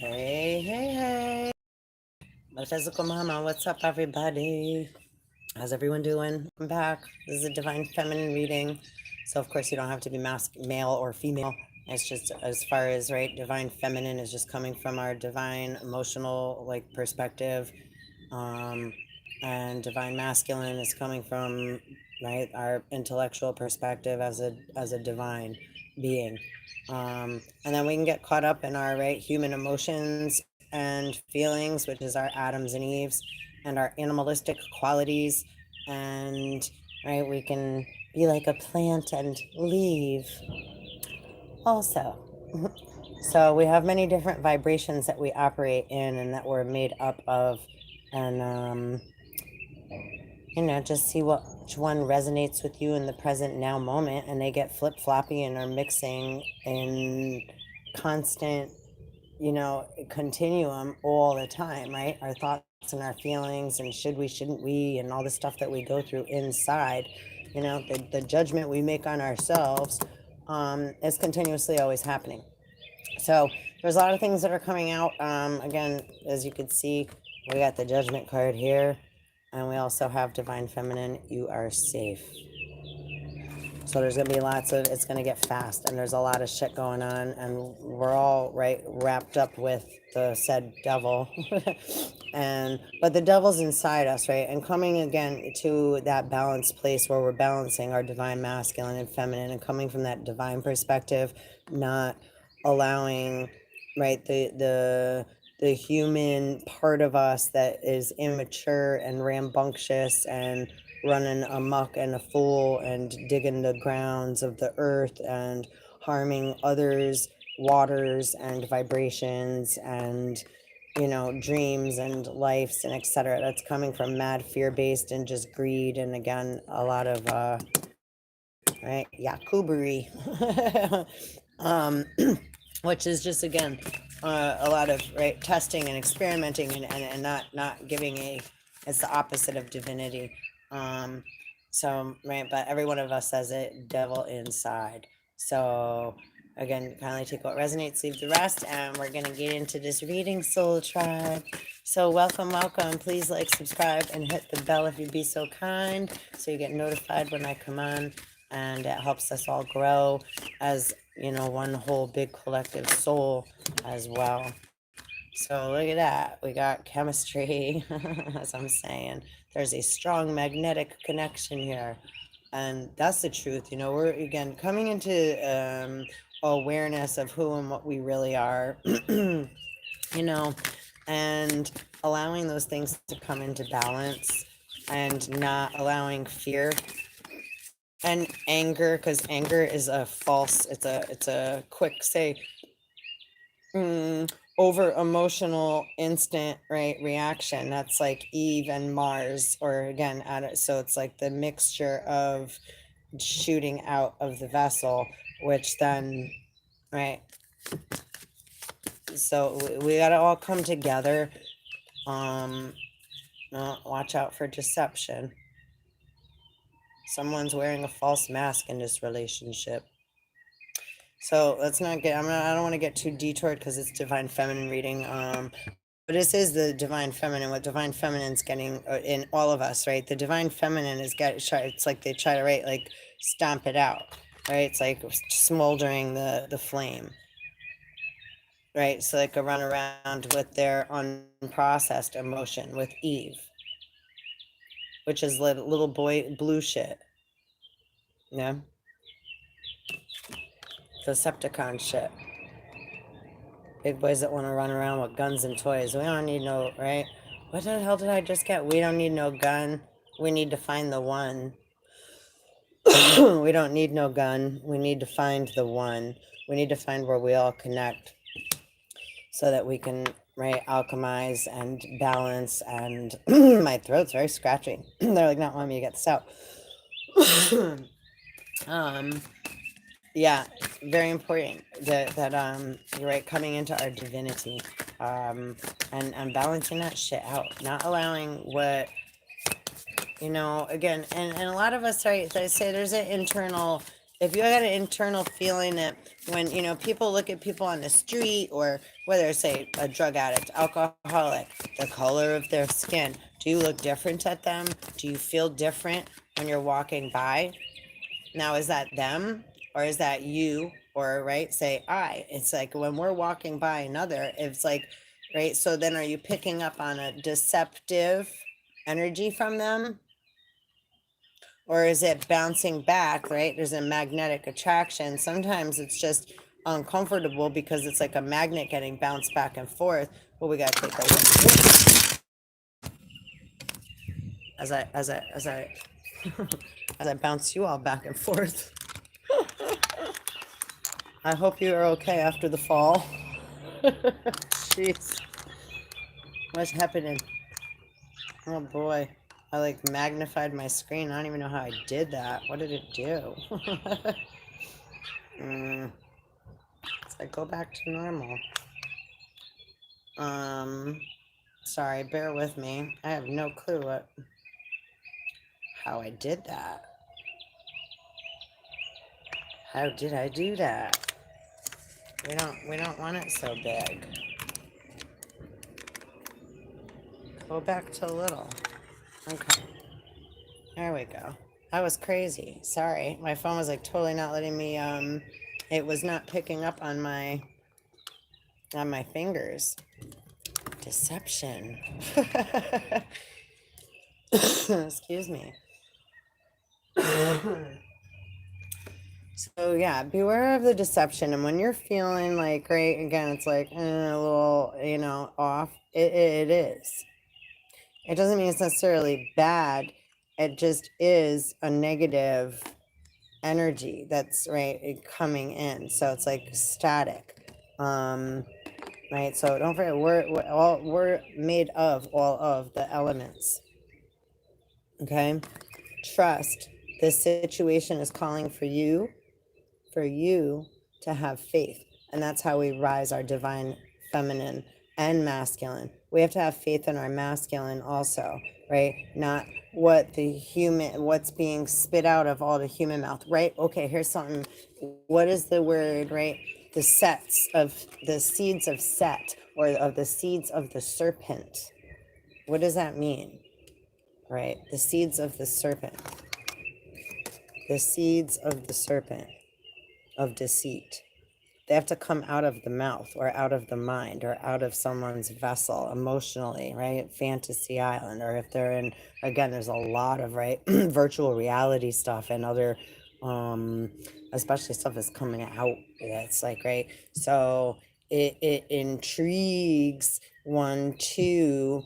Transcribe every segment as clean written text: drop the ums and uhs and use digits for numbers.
Hey, hey, hey. Metaphysical Mama, what's up, everybody? How's everyone doing? I'm back. This is a Divine Feminine reading. So, of course, you don't have to be male or female. It's just as far as, right, Divine Feminine is just coming from our divine emotional, like, perspective. And Divine Masculine is coming from, right, our intellectual perspective as a divine being. And then we can get caught up in our human emotions and feelings, which is our Adams and Eves, and our animalistic qualities, and we can be like a plant and leave also. So we have many different vibrations that we operate in and that we're made up of, and just see which one resonates with you in the present now moment, and they get flip-floppy and are mixing in constant, continuum all the time, right? Our thoughts and our feelings, and should we, shouldn't we, and all the stuff that we go through inside, the judgment we make on ourselves is continuously always happening. So there's a lot of things that are coming out. Again, as you can see, we got the Judgment card here, and we also have Divine Feminine, you are safe. So there's going to be it's going to get fast, and there's a lot of shit going on, and we're all, wrapped up with the said devil. But the devil's inside us, right? And coming again to that balanced place where we're balancing our divine masculine and feminine, and coming from that divine perspective, not allowing, the human part of us that is immature and rambunctious and running amok and a fool and digging the grounds of the earth and harming others' waters and vibrations and dreams and lives and etc. That's coming from mad fear-based and just greed, and again a lot of yakubery. Which is just again a lot of testing and experimenting and not giving it's the opposite of divinity. But every one of us has a devil inside. So again, kindly take what resonates, leave the rest, and we're gonna get into this reading, soul tribe. So welcome. Please like, subscribe, and hit the bell if you'd be so kind, so you get notified when I come on, and it helps us all grow as one whole big collective soul as well. So look at that. We got chemistry, as I'm saying. There's a strong magnetic connection here. And that's the truth. We're, again, coming into awareness of who and what we really are, and allowing those things to come into balance, and not allowing fear and anger, because anger is a false, it's a quick, say, over emotional instant reaction. That's like Eve and Mars, or again so it's like the mixture of shooting out of the vessel, which then so we got to all come together. Watch out for deception. Someone's wearing a false mask in this relationship. So let's not get, I don't want to get too detoured because it's Divine Feminine reading. But this is the Divine Feminine, what Divine Feminine's getting in all of us, right? The Divine Feminine it's like they try to, stomp it out, right? It's like smoldering the flame, right? So they could run around with their unprocessed emotion with Eve, which is little boy blue shit. Yeah. Decepticon shit. Big boys that want to run around with guns and toys. We don't need no, right? What the hell did I just get? We don't need no gun. We need to find the one. We don't need no gun. We need to find the one. We need to find where we all connect, so that we can, alchemize and balance. And my throat's very scratchy. They're like not wanting me to get this out. Yeah, very important that you're right, coming into our divinity, and balancing that shit out, not allowing what, again, and a lot of us, they say there's an internal if you got an internal feeling that when, you know, people look at people on the street, or whether, say, a drug addict, alcoholic, the color of their skin, do you look different at them? Do you feel different when you're walking by? Now, is that them, or is that you, or, right, say I? It's like when we're walking by another, it's like, right, so then are you picking up on a deceptive energy from them? Or is it bouncing back, right? There's a magnetic attraction. Sometimes it's just uncomfortable because it's like a magnet getting bounced back and forth. Well, we got to take a look. As I as I bounce you all back and forth. I hope you are okay after the fall. Jeez. What's happening? Oh boy. I like magnified my screen. I don't even know how I did that. What did it do? It's like go back to normal. Sorry, bear with me. I have no clue how I did that. How did I do that? We don't want it so big. Go back to little. Okay. There we go. That was crazy. Sorry. My phone was like totally not letting me, it was not picking up on my fingers. Deception. Excuse me. So yeah, beware of the deception. And when you're feeling like, right, again, it's like a little, you know, off, it is. It doesn't mean it's necessarily bad. It just is a negative energy that's, right, coming in. So it's like static. Right, so don't forget, we're made of all of the elements. Okay, trust. This situation is calling for you to have faith, and that's how we rise our divine feminine and masculine. We have to have faith in our masculine also, right? Not what's being spit out of all the human mouth, right? Okay, here's something. What is the word, right? The seeds of Set, or of the seeds of the serpent. What does that mean? Right? The seeds of the serpent. The seeds of the serpent, of deceit. They have to come out of the mouth, or out of the mind, or out of someone's vessel emotionally, right? Fantasy Island, or if they're in, again, there's a lot of, right, virtual reality stuff and other, especially stuff that's coming out. That's like, right. So it intrigues one to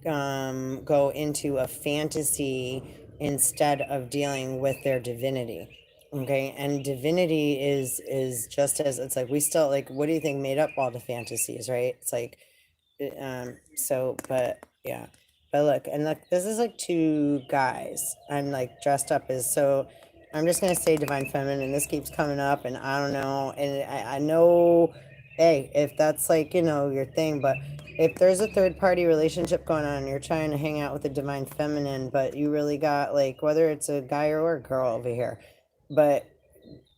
go into a fantasy instead of dealing with their divinity. Okay, and divinity is just as, it's like we still, like, what do you think made up all the fantasies, right? It's like so, but yeah, but look, and look, this is like two guys. I'm like dressed up as, so I'm just gonna say divine feminine, and this keeps coming up, and I don't know, and I know, hey, if that's like, you know, your thing, but if there's a third party relationship going on and you're trying to hang out with the divine feminine, but you really got, like, whether it's a guy or a girl over here, but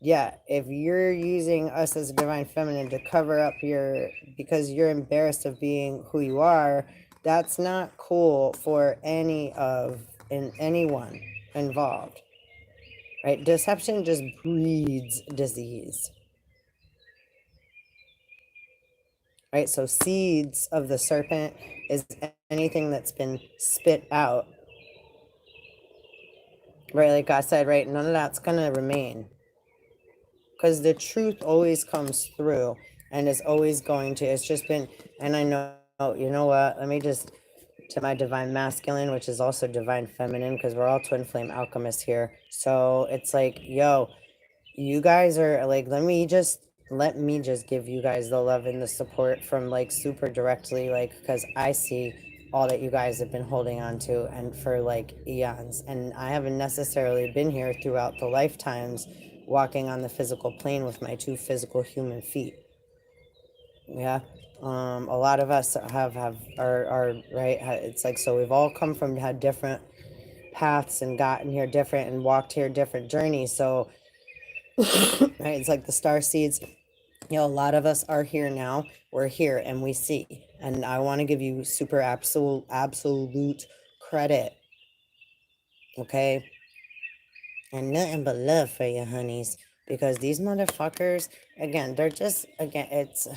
yeah, if you're using us as a divine feminine to cover up because you're embarrassed of being who you are, that's not cool for anyone involved, right? Deception just breeds disease, right? So seeds of the serpent is anything that's been spit out, right? Like I said, right, none of that's gonna remain, because the truth always comes through, and is always going to. It's just been, and I know, you know what, let me just, to my divine masculine, which is also divine feminine, because we're all twin flame alchemists here. So it's like, yo, you guys are like, let me just give you guys the love and the support from, like, super directly, like, because I see all that you guys have been holding on to, and for like eons, and I haven't necessarily been here throughout the lifetimes walking on the physical plane with my two physical human feet. Yeah. A lot of us are right. It's like, so we've all come from, had different paths and gotten here different and walked here different journeys. So Right? It's like the star seeds. A lot of us are here now. We're here and we see. And I want to give you super absolute credit. Okay? And nothing but love for you, honeys. Because these motherfuckers, again, they're just, again, it's,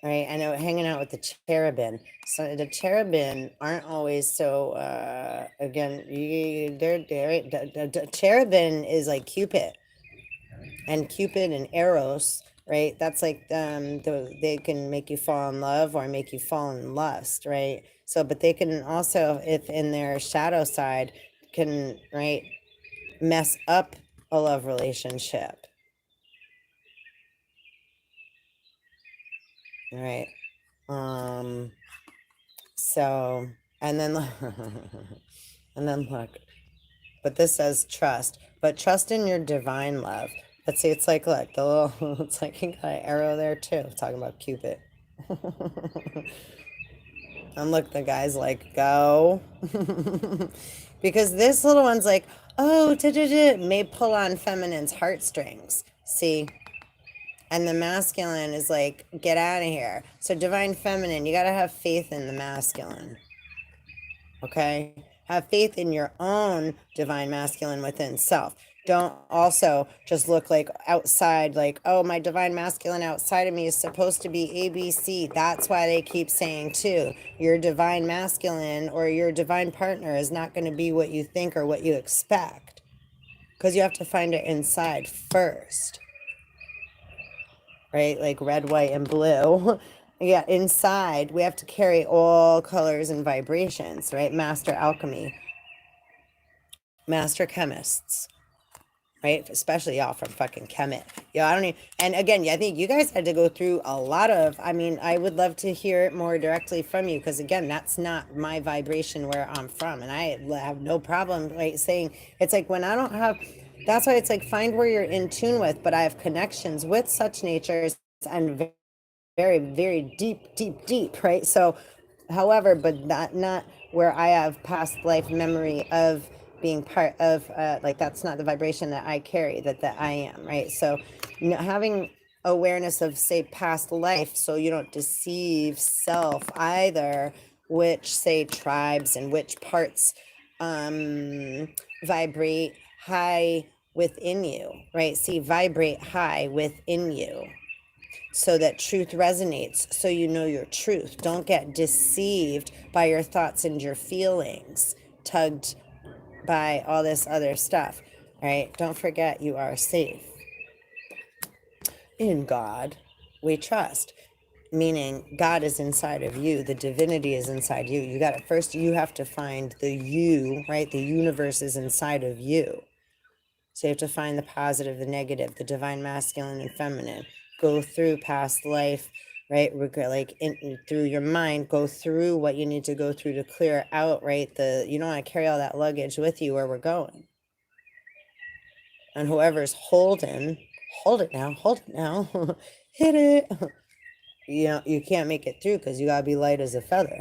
right? I know, hanging out with the cherubim. So the cherubim aren't always so, again, the cherubim is like Cupid. And Cupid and Eros, right? That's like they can make you fall in love or make you fall in lust, right? So, but they can also, if in their shadow side, can, right, mess up a love relationship, right? So, and then and then look, but this says trust, but trust in your divine love. Let's see, it's like, look, the little, it's like you got an arrow there too, talking about Cupid. And look, the guy's like, go. Because this little one's like, oh, may pull on feminine's heartstrings. See? And the masculine is like, get out of here. So divine feminine, you got to have faith in the masculine. Okay? Have faith in your own divine masculine within self. Don't also just look like outside, like, oh, my divine masculine outside of me is supposed to be ABC. That's why they keep saying, too, your divine masculine or your divine partner is not going to be what you think or what you expect. Because you have to find it inside first. Right? Like red, white, and blue. Yeah, inside, we have to carry all colors and vibrations, right? Master alchemy. Master chemists. Right? Especially y'all from fucking Kemet. I don't even, and again, I think you guys had to go through a lot of, I mean, I would love to hear it more directly from you, because again, that's not my vibration where I'm from. And I have no problem, right, saying, it's like when I don't have, that's why it's like, find where you're in tune with, but I have connections with such natures and very, very deep, right? So, however, but not where I have past life memory of being part of, like, that's not the vibration that I carry, that I am, right? So, having awareness of, say, past life, so you don't deceive self either, which, say, tribes and which parts vibrate high within you, right? See, vibrate high within you, so that truth resonates, so you know your truth. Don't get deceived by your thoughts and your feelings, tugged by all this other stuff, right? Don't forget, you are safe. In God, we trust. Meaning God is inside of you. The divinity is inside you. You got to first, you have to find the you, right? The universe is inside of you. So you have to find the positive, the negative, the divine masculine and feminine. Go through past life, right? Like through your mind, go through what you need to go through to clear out, right? You don't want to carry all that luggage with you where we're going. And whoever's hold it now, hit it. You can't make it through because you got to be light as a feather.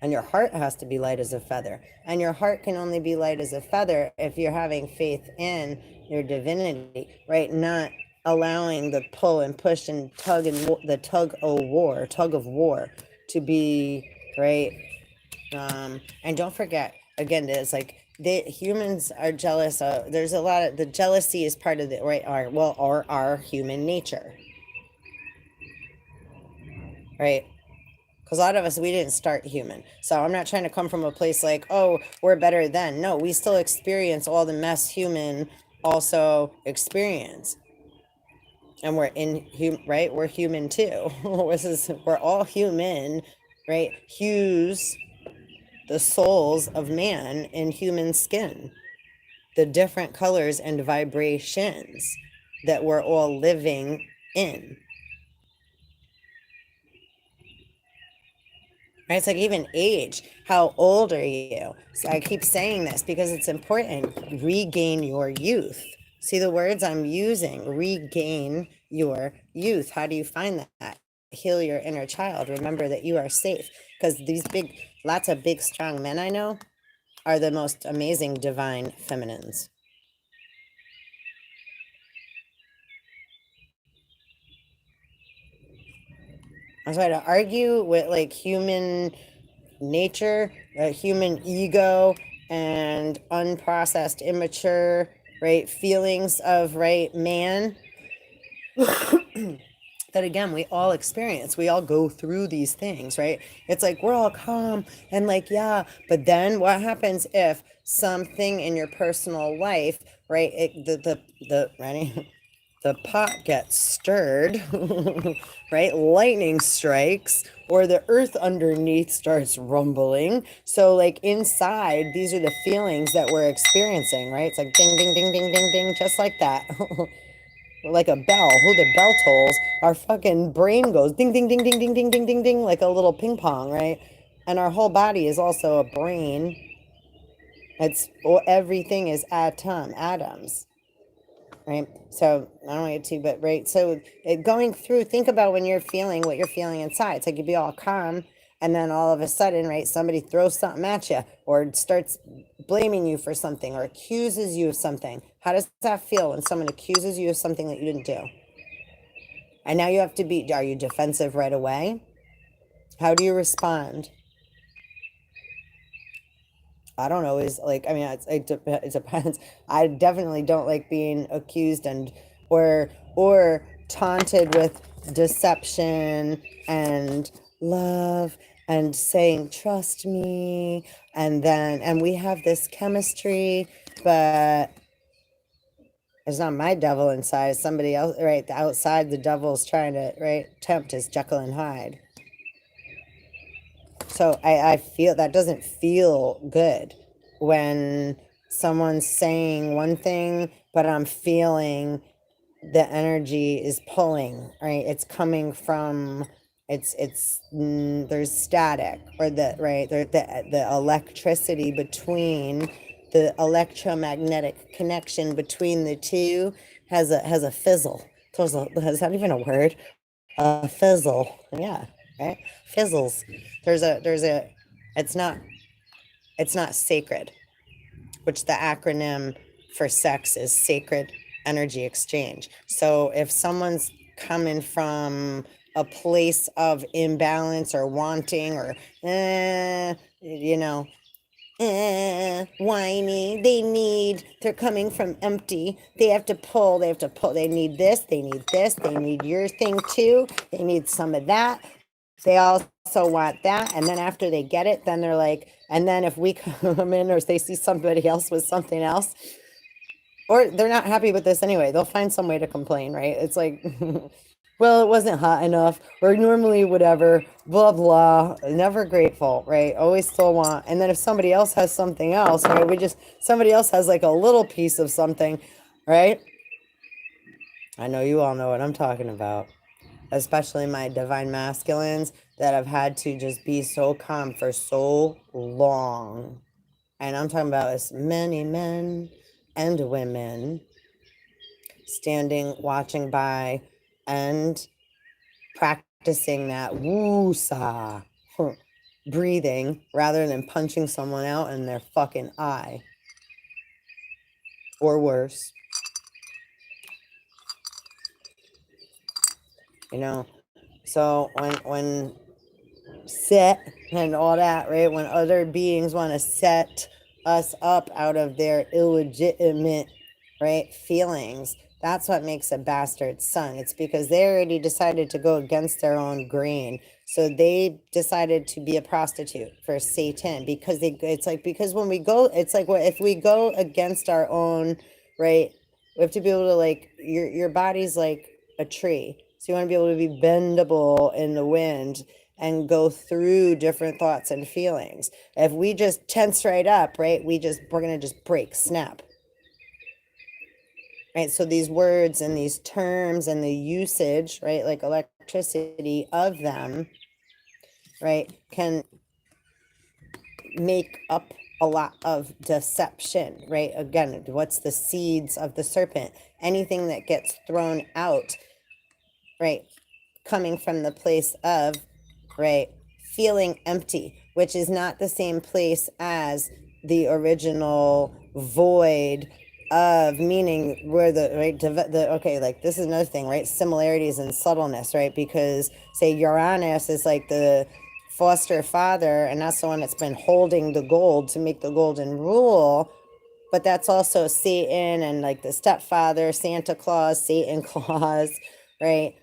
And your heart has to be light as a feather. And your heart can only be light as a feather if you're having faith in your divinity, right? Not allowing the pull and push and tug and the tug of war to be, right? And don't forget, again, it's like the humans are jealous of, there's a lot of, the jealousy is part of the, right? Our human nature, right? Because a lot of us, we didn't start human. So I'm not trying to come from a place like, oh, we're better than. No, we still experience all the mess human also experience. And we're right? We're human too. We're all human, right? Hues the souls of man in human skin. The different colors and vibrations that we're all living in. Right? It's like even age. How old are you? So I keep saying this because it's important. Regain your youth. See the words I'm using. Regain your youth. How do you find that? Heal your inner child. Remember that you are safe. Because these lots of big, strong men I know are the most amazing divine feminines. I try to argue with like human nature, human ego, and unprocessed, immature, right, feelings of right man that again we all experience. We all go through these things, right? It's like we're all calm and like yeah, but then what happens if something in your personal life, right? The ready? The pot gets stirred, right? Lightning strikes, or the earth underneath starts rumbling. So, like inside, these are the feelings that we're experiencing, right? It's like ding, ding, ding, ding, ding, ding, just like that. Like a bell. Who the bell tolls, our fucking brain goes ding, ding, ding, ding, ding, ding, ding, ding, ding, like a little ping pong, right? And our whole body is also a brain. It's well, everything is atoms. Right. So I don't want to, but right. So going through, think about when you're feeling what you're feeling inside. It's like you'd be all calm, and then all of a sudden, right, somebody throws something at you or starts blaming you for something or accuses you of something. How does that feel when someone accuses you of something that you didn't do? And now you have to be, are you defensive right away? How do you respond? I don't always like, I mean, it depends. I definitely don't like being accused and or taunted with deception and love and saying trust me, and we have this chemistry, but it's not my devil inside, it's somebody else, right? The outside, the devil's trying to, right, tempt his Jekyll and Hyde. So I feel that doesn't feel good when someone's saying one thing, but I'm feeling the energy is pulling, right? It's coming from, there's static, or the electricity between, the electromagnetic connection between the two has a fizzle. Is that even a word? A fizzle. Yeah, right? Fizzles. There's a it's not sacred, which the acronym for sex is sacred energy exchange. So if someone's coming from a place of imbalance or wanting or you know, whiny, they're coming from empty, they have to pull, they need this, they need your thing too, they need some of that, they also want that, and then after they get it, then they're like, and then if we come in or they see somebody else with something else, or they're not happy with this anyway, they'll find some way to complain, right? It's like well, it wasn't hot enough, or normally whatever, blah, blah, never grateful, right? Always still want. And then if somebody else has something else, right? Somebody else has like a little piece of something, right? I know you all know what I'm talking about, especially my divine masculines that have had to just be so calm for so long. And I'm talking about as many men and women standing, watching by, and practicing that woo-sa breathing rather than punching someone out in their fucking eye. Or worse. You know, so when set and all that, right? When other beings want to set us up out of their illegitimate, right, feelings, that's what makes a bastard son. It's because they already decided to go against their own grain. So they decided to be a prostitute for Satan because it's like, because when we go, it's like, what if we go against our own, right? We have to be able to, like, your body's like a tree. So you want to be able to be bendable in the wind and go through different thoughts and feelings. If we just tense right up, right, we're gonna just break, snap. Right, so these words and these terms and the usage, right, like electricity of them, right, can make up a lot of deception, right? Again, what's the seeds of the serpent? Anything that gets thrown out, right, coming from the place of, right, feeling empty, which is not the same place as the original void of meaning where the right okay, like this is another thing, right? Similarities and subtleness, right? Because say Uranus is like the foster father, and that's the one that's been holding the gold to make the golden rule. But that's also Satan and like the stepfather, Santa Claus, Satan Claus, right?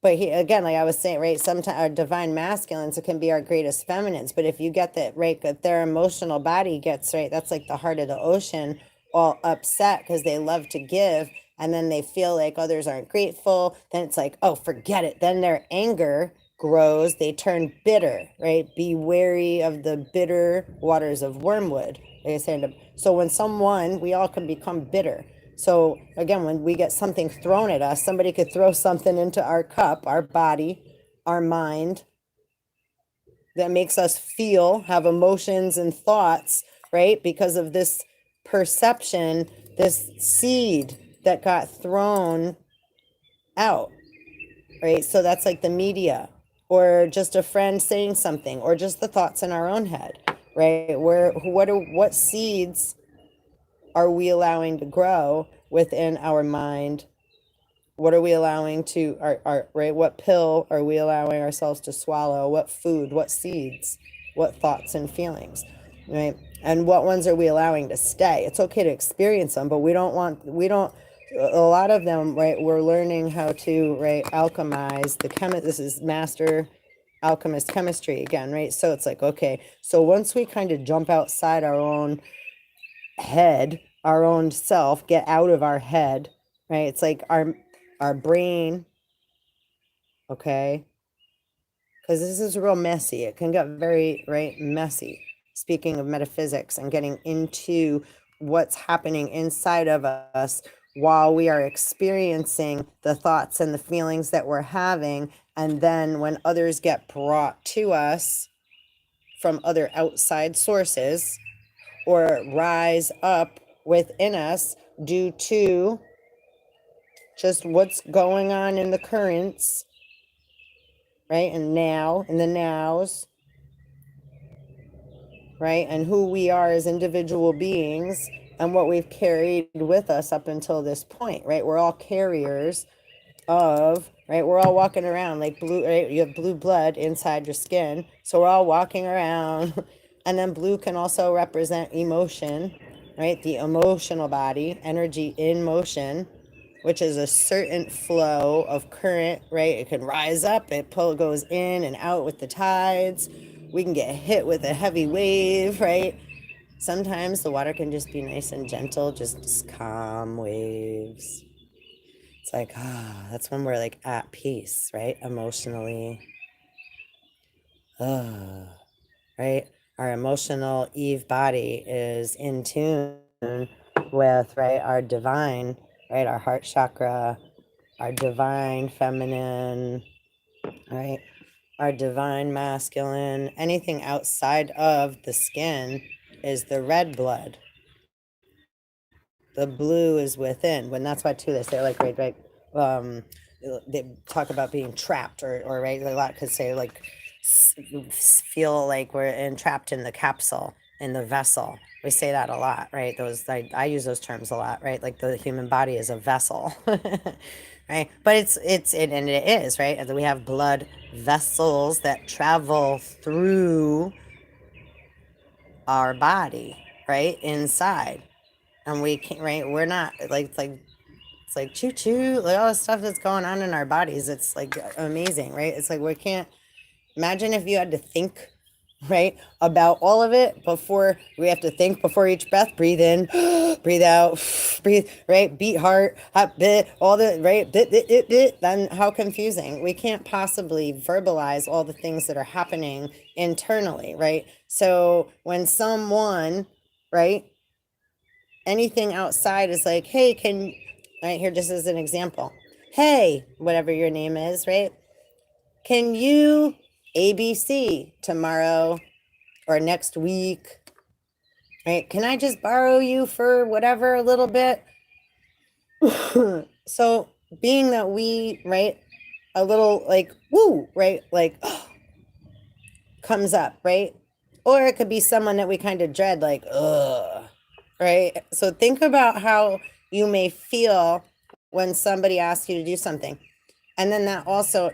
But he, again, like I was saying, right, sometimes our divine masculines, it can be our greatest feminines. But if you get that, right, that their emotional body gets, right, that's like the heart of the ocean, all upset because they love to give. And then they feel like others aren't grateful. Then it's like, oh, forget it. Then their anger grows. They turn bitter, right? Be wary of the bitter waters of wormwood. Like I said, so when someone, we all can become bitter. So again, when we get something thrown at us, somebody could throw something into our cup, our body, our mind, that makes us feel, have emotions and thoughts, right? Because of this perception, this seed that got thrown out, right? So that's like the media, or just a friend saying something, or just the thoughts in our own head, right? What seeds are we allowing to grow within our mind? What are we allowing to our right? What pill are we allowing ourselves to swallow? What food, what seeds, what thoughts and feelings, right? And what ones are we allowing to stay? It's okay to experience them, but we don't, a lot of them, right? We're learning how to, right, alchemize this is master alchemist chemistry again, right? So it's like, okay, so once we kind of jump outside our own head, our own self, get out of our head, right? It's like our brain, okay? Because this is real messy. It can get very, right, messy. Speaking of metaphysics and getting into what's happening inside of us while we are experiencing the thoughts and the feelings that we're having. And then when others get brought to us from other outside sources or rise up within us due to just what's going on in the currents, right? And now, in the nows, right? And who we are as individual beings and what we've carried with us up until this point, right? We're all carriers of, right? We're all walking around like blue, right? You have blue blood inside your skin. So we're all walking around. And then blue can also represent emotion, right? The emotional body, energy in motion, which is a certain flow of current, right? It can rise up, goes in and out with the tides. We can get hit with a heavy wave, right? Sometimes the water can just be nice and gentle, just calm waves. It's like, that's when we're like at peace, right? Emotionally. Right? Our emotional Eve body is in tune with, right, our divine, right, our heart chakra, our divine feminine, right, our divine masculine. Anything outside of the skin is the red blood. The blue is within. When that's why too they say like right, they talk about being trapped or right, a lot could say like feel like we're entrapped in the capsule, in the vessel. We say that a lot, right? Those I use those terms a lot, right? Like the human body is a vessel. Right? But and it is, right? And we have blood vessels that travel through our body, right? Inside. And we can't, right? We're not it's like choo choo, like all the stuff that's going on in our bodies. It's like amazing, right? It's like we can't imagine if you had to think, right, about all of it before we have to think before each breath. Breathe in, breathe out, breathe, right? Beat heart, bit, all the right, bit. Then how confusing. We can't possibly verbalize all the things that are happening internally, right? So when someone, right, anything outside is like, hey, right here, just as an example, hey, whatever your name is, right? Can you ABC tomorrow or next week, right? Can I just borrow you for whatever a little bit? So being that we, right, a little like, woo, right, like comes up, right? Or it could be someone that we kind of dread, like, ugh, right? So think about how you may feel when somebody asks you to do something. And then that also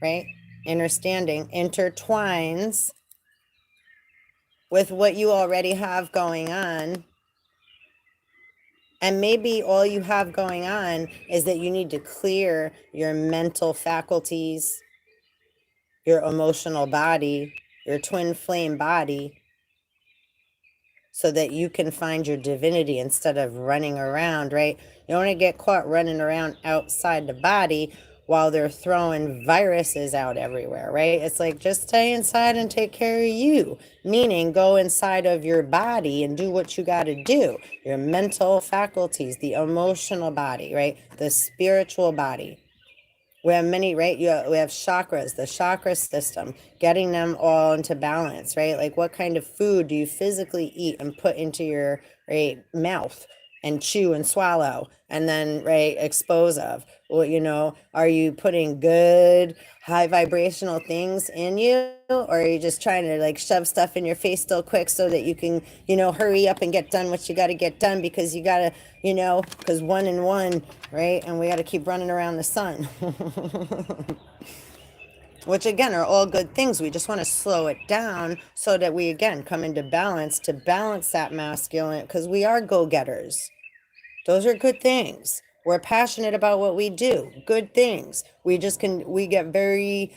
right? Understanding intertwines with what you already have going on. And maybe all you have going on is that you need to clear your mental faculties, your emotional body, your twin flame body, so that you can find your divinity instead of running around, right? You don't want to get caught running around outside the body while they're throwing viruses out everywhere, right? It's like, just stay inside and take care of you, meaning go inside of your body and do what you got to do. Your mental faculties, the emotional body, right? The spiritual body. We have many, right? We have chakras, the chakra system, getting them all into balance, right? Like, what kind of food do you physically eat and put into your, right, mouth and chew and swallow and then, right, expose of? Well, are you putting good high vibrational things in you, or are you just trying to like shove stuff in your face still quick so that you can, hurry up and get done what you got to get done because you got to, because one and one, right? And we got to keep running around the sun. Which again are all good things. We just want to slow it down so that we again come into balance, to balance that masculine, because we are go-getters. Those are good things. We're passionate about what we do. Good things. We get very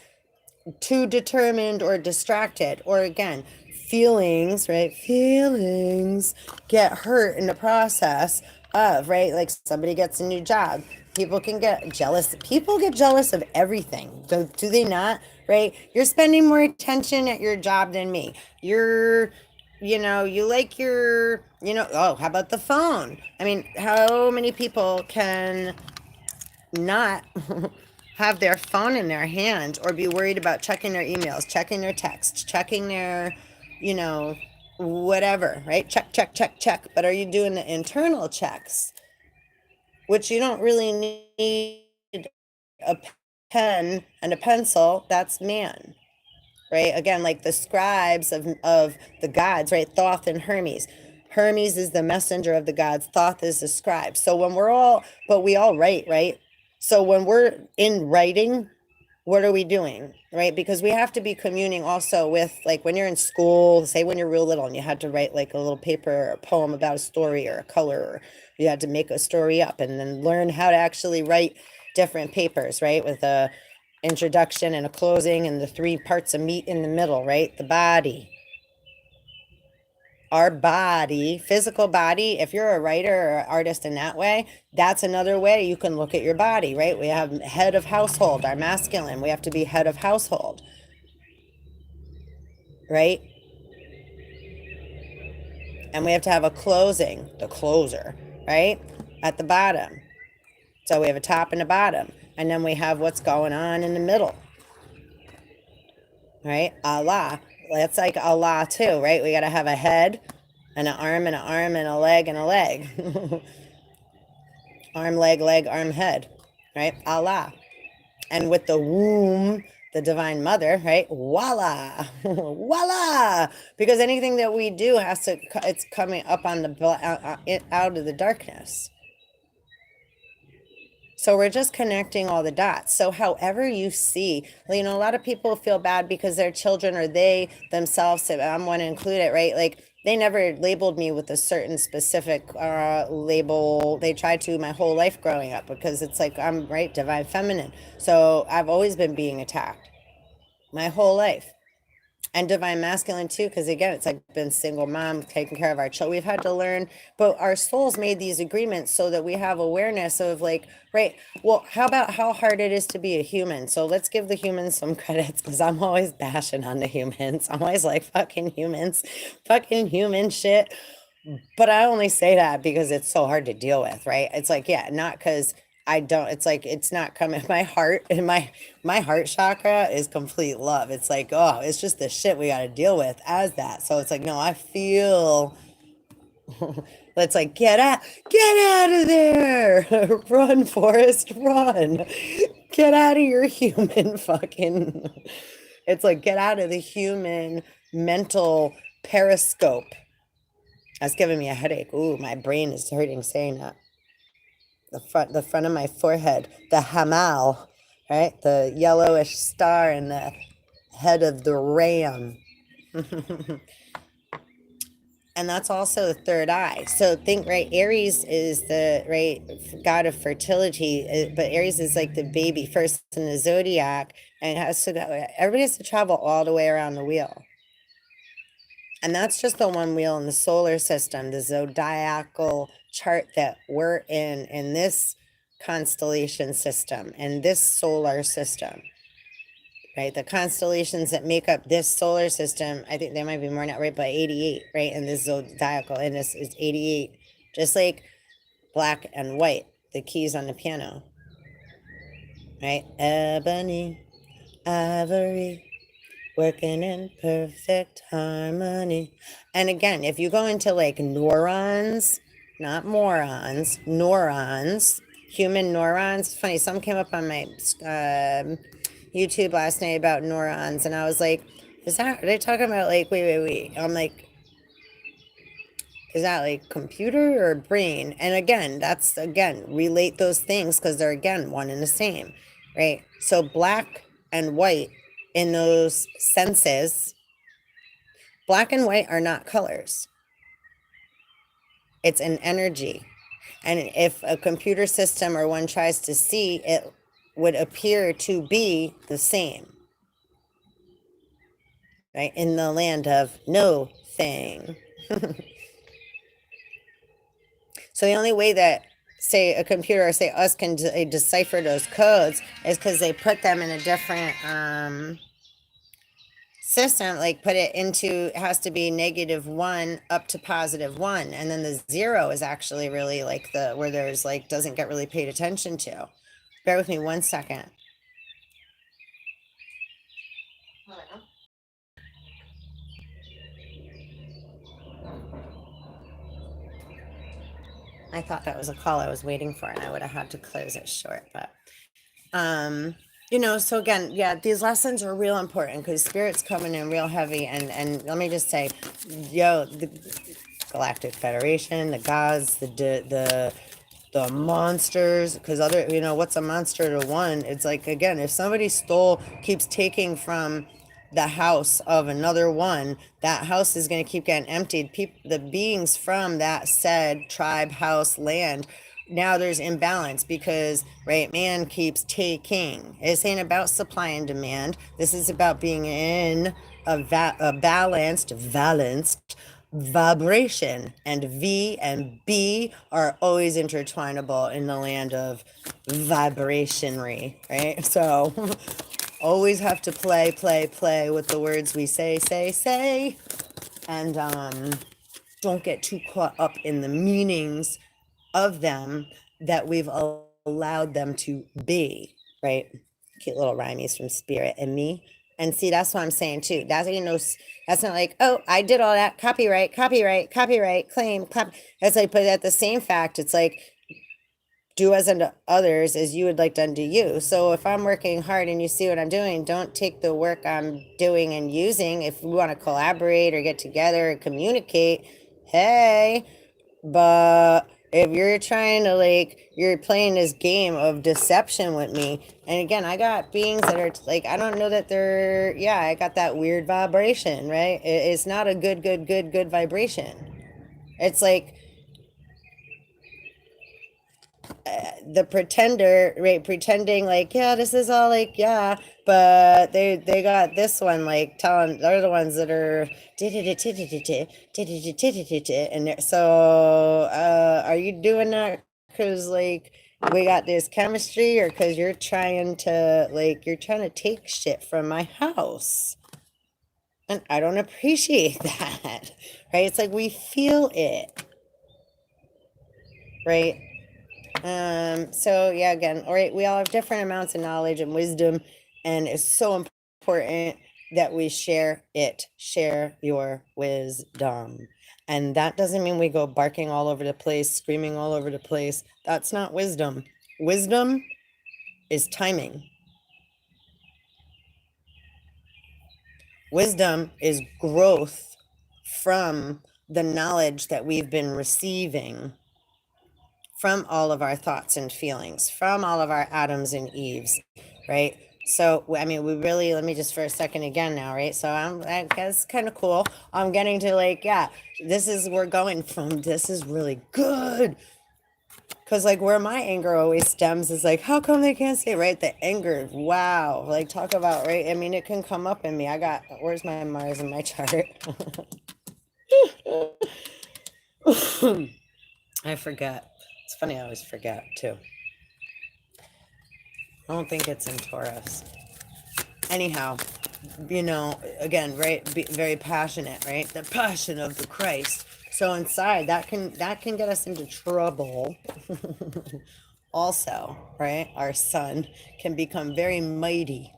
too determined or distracted, or again, feelings, right? Feelings get hurt in the process of, right? Like, somebody gets a new job. People can get jealous. People get jealous of everything. Do they not? Right? You're spending more attention at your job than me. You like oh, how about the phone? I mean, how many people can not have their phone in their hand or be worried about checking their emails, checking their texts, checking their, whatever, right? Check, check, check, check. But are you doing the internal checks, which you don't really need a pen and a pencil? That's man, right? Again, like the scribes of the gods, right? Thoth and Hermes. Hermes is the messenger of the gods. Thoth is the scribe. So we all write, right? So when we're in writing, what are we doing, right? Because we have to be communing also with, like, when you're in school, say when you're real little and you had to write like a little paper or a poem about a story or a color, or you had to make a story up and then learn how to actually write different papers, right? With a introduction and a closing and the three parts of meat in the middle, right? The body. Our body, physical body, if you're a writer or an artist in that way, that's another way you can look at your body, right? We have head of household, our masculine. We have to be head of household, right? And we have to have a closing, the closer, right? At the bottom. So we have a top and a bottom. And then we have what's going on in the middle, right? Allah. That's like Allah too, right? We got to have a head and an arm and an arm and a leg and a leg. Arm, leg, arm, head, right? Allah. And with the womb, the divine mother, right? Voila, voila. Because anything that we do it's coming up on out of the darkness. So we're just connecting all the dots. So however you see, a lot of people feel bad because their children or they themselves, I'm going to include it, right? Like, they never labeled me with a certain specific label. They tried to my whole life growing up, because it's like, I'm, right, divine feminine. So I've always been being attacked my whole life. And divine masculine too, because again, it's like been single mom, taking care of our children. We've had to learn, but our souls made these agreements so that we have awareness of, like, right, well, how about how hard it is to be a human? So let's give the humans some credits, because I'm always bashing on the humans. I'm always like, fucking humans, fucking human shit. But I only say that because it's so hard to deal with, right? It's like, yeah, not because it's like, it's not coming. My heart and my heart chakra is complete love. It's like, oh, it's just the shit we got to deal with as that. So it's like, no, I feel, let's like, get out of there. Run, Forrest, run. Get out of your human fucking, it's like, get out of the human mental periscope That's giving me a headache. Ooh, my brain is hurting saying that. The front of my forehead, the hamal, right? The yellowish star in the head of the ram. And that's also the third eye. So think, right, Aries is the right god of fertility, but Aries is like the baby first in the zodiac, and it has to go, everybody has to travel all the way around the wheel. And that's just the one wheel in the solar system, the zodiacal chart that we're in this constellation system and this solar system, right? The constellations that make up this solar system, I think there might be more now, right? But 88, right? And this zodiacal, and this is 88, just like black and white, the keys on the piano, right? Ebony, ivory, working in perfect harmony. And again, if you go into like neurons, not morons, neurons, human neurons. It's funny, some came up on my YouTube last night about neurons, and I was like, is that, are they talking about like, wait. I'm like, is that like computer or brain? And again, that's, again, relate those things because they're, again, one and the same, right? So black and white in those senses, black and white are not colors. It's an energy. And if a computer system or one tries to see, it would appear to be the same, right? In the land of no thing. So the only way that, say, a computer or say us can decipher those codes is because they put them in a different system, like put it into, it has to be -1 up to +1, and then the 0 is actually really like the where there's like doesn't get really paid attention to. Bear with me 1 second. I thought that was a call I was waiting for, and I would have had to close it short, but you know, so again, yeah, these lessons are real important because spirit's coming in real heavy, and let me just say, yo, the Galactic Federation, the gods, the monsters, because other, you know, what's a monster to one? It's like, again, if somebody keeps taking from the house of another one, that house is going to keep getting emptied. The beings from that said tribe, house, land, now there's imbalance because, right, man keeps taking. This ain't about supply and demand. This is about being in a balanced vibration, and V and B are always intertwinable in the land of vibrationary, right? So always have to play with the words we say, and don't get too caught up in the meanings of them that we've allowed them to be, right? Cute little rhymies from Spirit and me. And see, that's what I'm saying too. That's, you know, that's not like, oh, I did all that, copyright, claim. That's like, but at the same fact, it's like, do as unto others as you would like done to you. So if I'm working hard and you see what I'm doing, don't take the work I'm doing and using. If we want to collaborate or get together and communicate, hey, but if you're trying to, like, you're playing this game of deception with me, and again, I got beings that are like, I don't know that they're, yeah, I got that weird vibration, right? It's not a good vibration. It's like the pretender, right? Pretending like, yeah, this is all like, yeah, but they got this one like telling, they're the ones that are and so are you doing that because like we got this chemistry, or because you're trying to, like, you're trying to take shit from my house? And I don't appreciate that, right? It's like we feel it, right? So yeah, again, all right, we all have different amounts of knowledge and wisdom, and it's so important that we share it. Share your wisdom. And that doesn't mean we go barking all over the place, screaming all over the place. That's not wisdom. Wisdom is timing. Wisdom is growth from the knowledge that we've been receiving from all of our thoughts and feelings, from all of our Adams and Eves, right? So, I mean, we really, let me just for a second again now, right? So I guess kind of cool. I'm getting to like, yeah, we're going from, this is really good. Because like where my anger always stems is like, how come they can't say, right? The anger, wow. Like talk about, right? I mean, it can come up in me. Where's my Mars in my chart? I forget. It's funny, I always forget too. I don't think it's in Taurus. Anyhow, you know, again, right? Very passionate, right? The passion of the Christ. So inside, that can get us into trouble. Also, right? Our sun can become very mighty.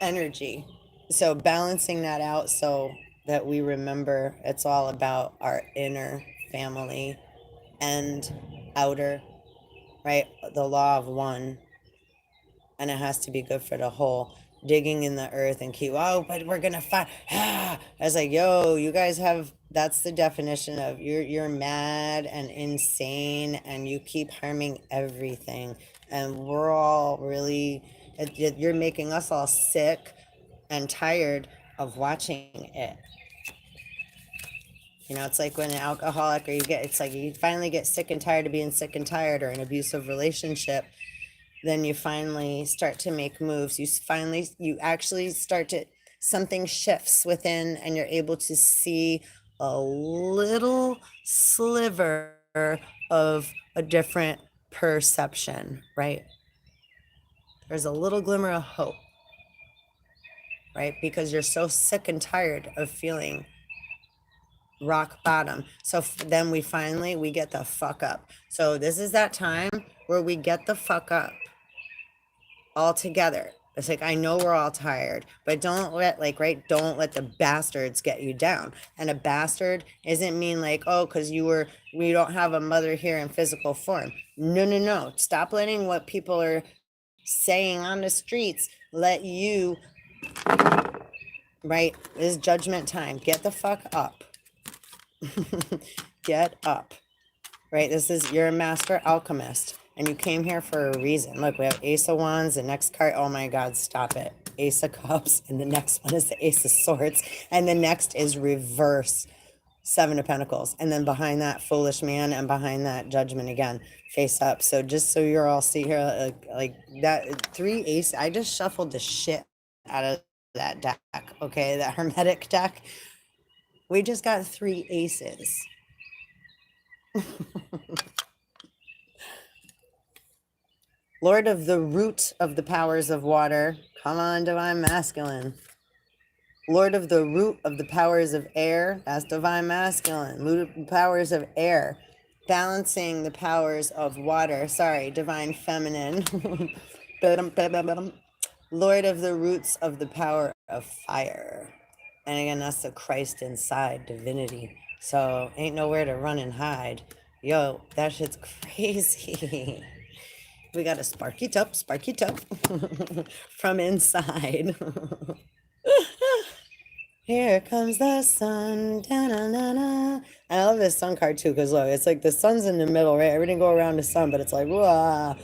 Energy. So balancing that out so that we remember it's all about our inner family and outer, right? The law of one, and it has to be good for the whole. Digging in the earth and keep, oh, but we're gonna find. I was like, yo, you guys have. That's the definition of you're mad and insane, and you keep harming everything, and we're all really. You're making us all sick and tired of watching it. You know, it's like when an alcoholic it's like you finally get sick and tired of being sick and tired, or an abusive relationship, then you finally start to make moves. You actually start to, something shifts within, and you're able to see a little sliver of a different perception, right? There's a little glimmer of hope, right? Because you're so sick and tired of feeling rock bottom. So then we get the fuck up. So this is that time where we get the fuck up all together. It's like, I know we're all tired, but don't let don't let the bastards get you down. And a bastard isn't mean like, oh, because we don't have a mother here in physical form. No. Stop letting what people are saying on the streets let you, right? This is judgment time. Get the fuck up. Get up, right? You're a master alchemist, and you came here for a reason. Look, we have Ace of Wands, the next card, oh my God, stop it. Ace of Cups, and the next one is the Ace of Swords, and the next is reverse Seven of Pentacles, and then behind that, Foolish Man, and behind that, Judgment again, face up. So just so you're all see here, like that, 3 ace, I just shuffled the shit out of that deck, okay? That Hermetic deck. We just got 3 aces. Lord of the root of the powers of water. Come on, divine masculine. Lord of the root of the powers of air. That's divine masculine. Root of the powers of air. Balancing the powers of water. Sorry, divine feminine. Lord of the roots of the power of fire. And again, that's the Christ inside, divinity. So ain't nowhere to run and hide. Yo, that shit's crazy. We got to spark it up from inside. Here comes the sun. Da-na-na-na. I love this sun card too, because look, it's like the sun's in the middle, right? Everything go around the sun, but it's like, wah.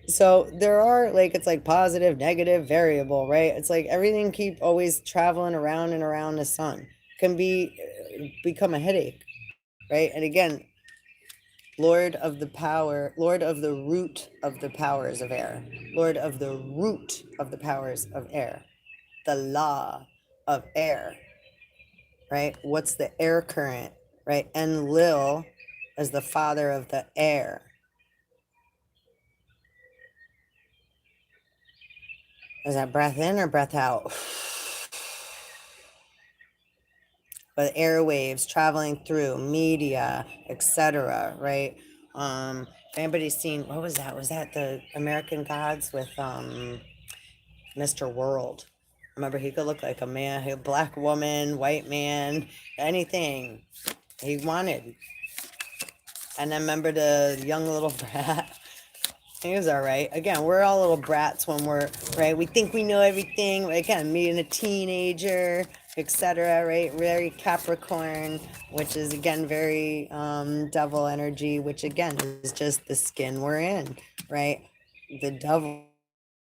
So there are it's like positive, negative, variable, right? It's like everything keep always traveling around and around the sun. Can become a headache, right? And again, Lord of the root of the powers of air. Lord of the root of the powers of air. The law of air, right? What's the air current, right? Enlil is the father of the air. Is that breath in or breath out? But airwaves traveling through media, etc., right? If anybody's seen, what was that? Was that the American Gods with Mr. World? Remember, he could look like a man, a black woman, white man, anything he wanted. And then remember the young little brat. He was all right. Again, we're all little brats when we're, right? We think we know everything. Again, me and a teenager, etc., right? Very Capricorn, which is again very devil energy, which again is just the skin we're in, right? The devil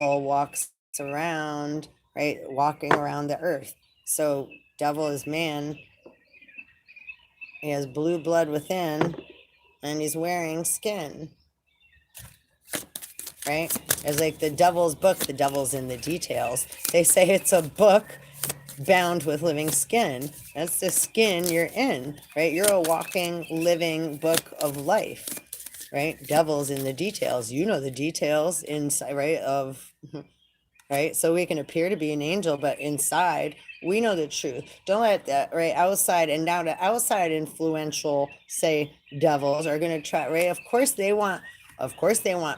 walks around, right? Walking around the earth. So devil is man. He has blue blood within, and he's wearing skin, right? It's like the devil's book, the devil's in the details. They say it's a book bound with living skin. That's the skin you're in, right? You're a walking, living book of life, right? Devil's in the details. You know the details inside, right? Of right? So we can appear to be an angel, but inside we know the truth. Don't let that, right? Outside, and now the outside influential, say, devils are going to try, right? Of course they want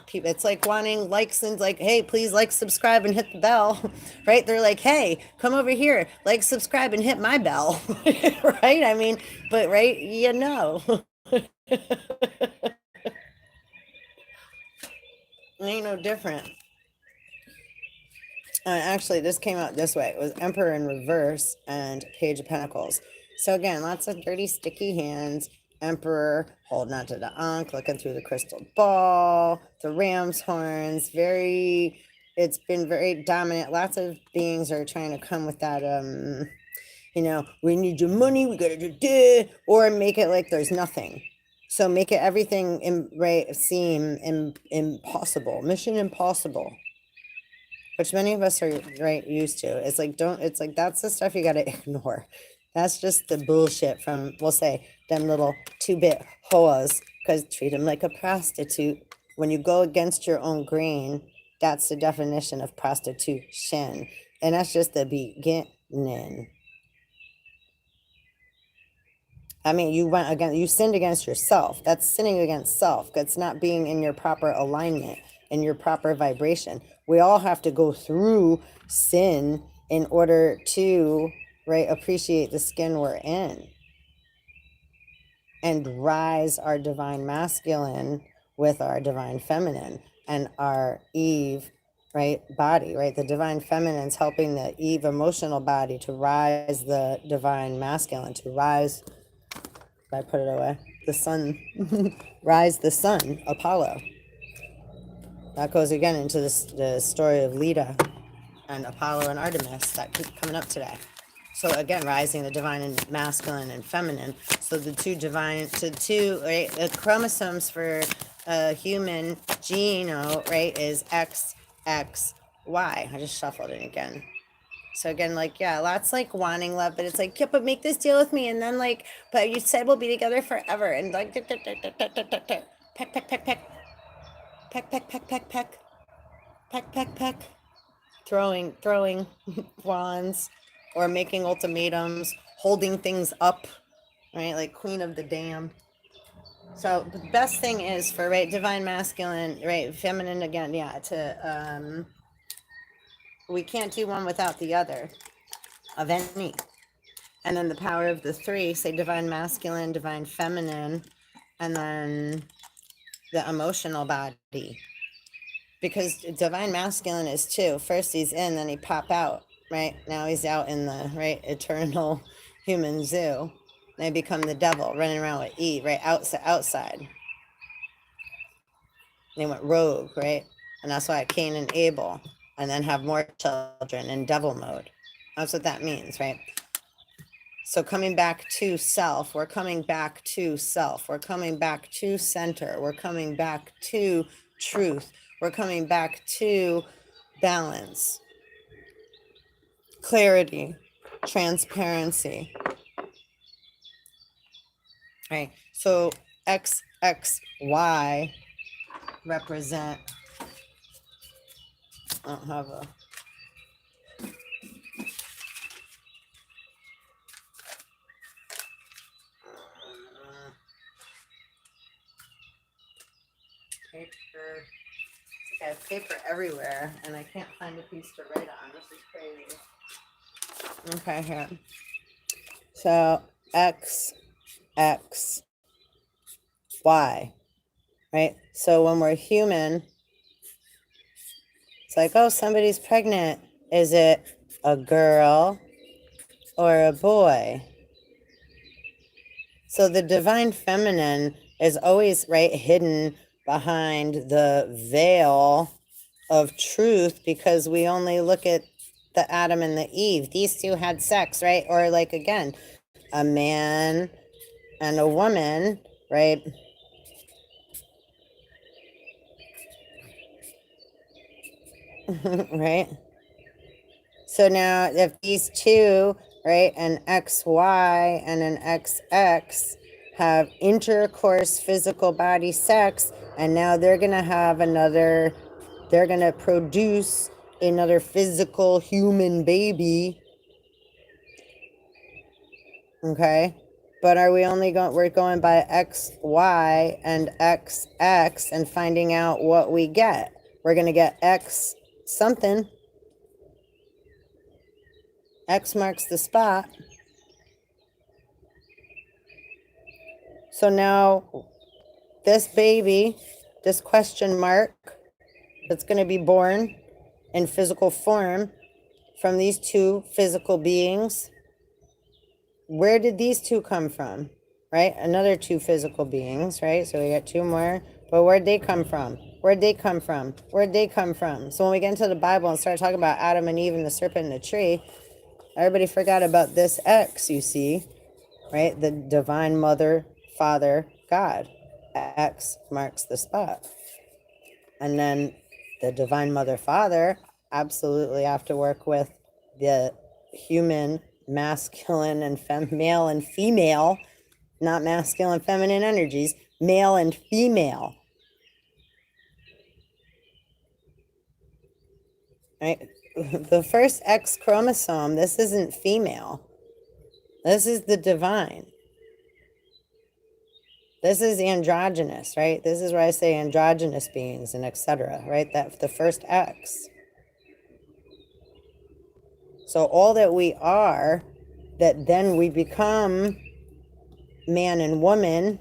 people. It's like wanting likes and like, hey, please like, subscribe, and hit the bell, right? They're like, hey, come over here, like, subscribe, and hit my bell, right? I mean, but right, you know. Ain't no different. Actually, this came out this way. It was Emperor in reverse and Page of Pentacles. So again, lots of dirty, sticky hands. Emperor holding on to the Ankh, looking through the crystal ball, the ram's horns. It's been very dominant. Lots of beings are trying to come with that, we need your money, we gotta do this, or make it like there's nothing. So make it everything seem impossible, mission impossible, which many of us are used to. It's like, that's the stuff you got to ignore. That's just the bullshit from, we'll say, them little 2-bit hoas, because treat them like a prostitute. When you go against your own grain, that's the definition of prostitution. And that's just the beginning. I mean, you sinned against yourself. That's sinning against self. That's not being in your proper alignment, in your proper vibration. We all have to go through sin in order to, appreciate the skin we're in and rise our divine masculine with our divine feminine and our Eve, body, the divine feminine's helping the Eve emotional body to rise the divine masculine, to rise, I put it away, the sun, rise the sun, Apollo. That goes again into the story of Leda and Apollo and Artemis that keep coming up today. So again, rising the divine and masculine and feminine. So the chromosomes for a human genome, is X, X, Y. I just shuffled it again. So again, lots wanting love, but it's like, yeah, but make this deal with me, and then but you said we'll be together forever, and peck, peck, peck, peck, peck, peck, peck, peck, peck, peck, peck, peck, throwing wands, or making ultimatums, holding things up, like Queen of the Dam. So the best thing is for divine masculine, feminine again, we can't do one without the other of any. And then the power of the three, say divine masculine, divine feminine, and then the emotional body. Because divine masculine is 2. First he's in, then he pop out, Now he's out in the, eternal human zoo. They become the devil, running around with Eve, outside. They went rogue, And that's why Cain and Abel, and then have more children in devil mode. That's what that means, So coming back to self, we're coming back to self. We're coming back to center. We're coming back to truth. We're coming back to balance, clarity, transparency. So X, X, Y represent, I don't have a, paper. I have paper everywhere, and I can't find a piece to write on. This is crazy. Okay, here. So X, X, Y, So when we're human, it's like, oh, somebody's pregnant. Is it a girl or a boy. So the divine feminine is always, right, hidden behind the veil of truth, because we only look at the Adam and the Eve. These two had sex, right? Or like, again, a man and a woman, right? Right? So now if these two, right, an XY and an XX have intercourse, physical body sex, and now they're going to have another, they're going to produce another physical human baby. Okay. But are we only going, we're going by XY and XX and finding out what we get. We're going to get X something. X marks the spot. So now this baby, this question mark that's going to be born in physical form from these two physical beings, where did these two come from? Right? Another two physical beings, right? So we got two more. But where'd they come from? Where'd they come from? Where'd they come from? So when we get into the Bible and start talking about Adam and Eve and the serpent and the tree, everybody forgot about this X, you see, right? The divine mother, father, God. X marks the spot. And then the divine mother, father absolutely have to work with the human masculine and male and female, not masculine, feminine energies, male and female. Right? The first X chromosome, this isn't female. This is the divine. This is androgynous, right? This is where I say androgynous beings and etc., right? That the first X. So all that we are, that then we become man and woman,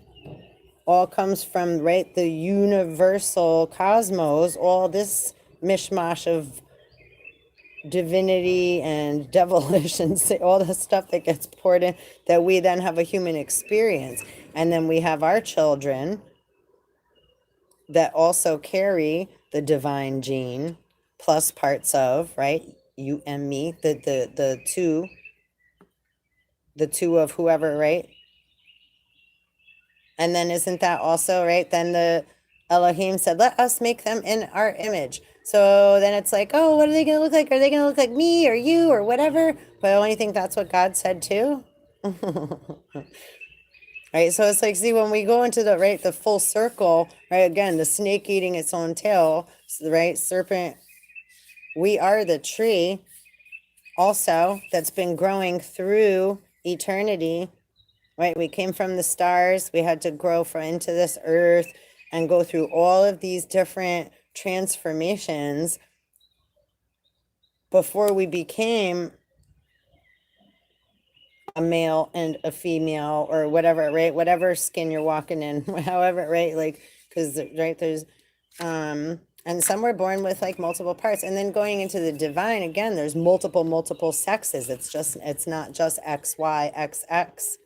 all comes from, right, the universal cosmos, all this mishmash of divinity and devilish and all the stuff that gets poured in, that we then have a human experience. And then we have our children that also carry the divine gene, plus parts of, right, you and me, the two of whoever, right? And then isn't that also, right? Then the Elohim said, let us make them in our image. So then it's like, oh, what are they going to look like? Are they going to look like me or you or whatever? But don't you think that's what God said too? Right? So it's like, see, when we go into the, right, the full circle, right? Again, the snake eating its own tail, right? Serpent, we are the tree also that's been growing through eternity. Right, we came from the stars, we had to grow into this earth and go through all of these different transformations before we became a male and a female or whatever, right? Whatever skin you're walking in, however, right? Like, because, right, there's, and some were born with like multiple parts. And then going into the divine, again, there's multiple sexes. It's not just X, Y, X, X.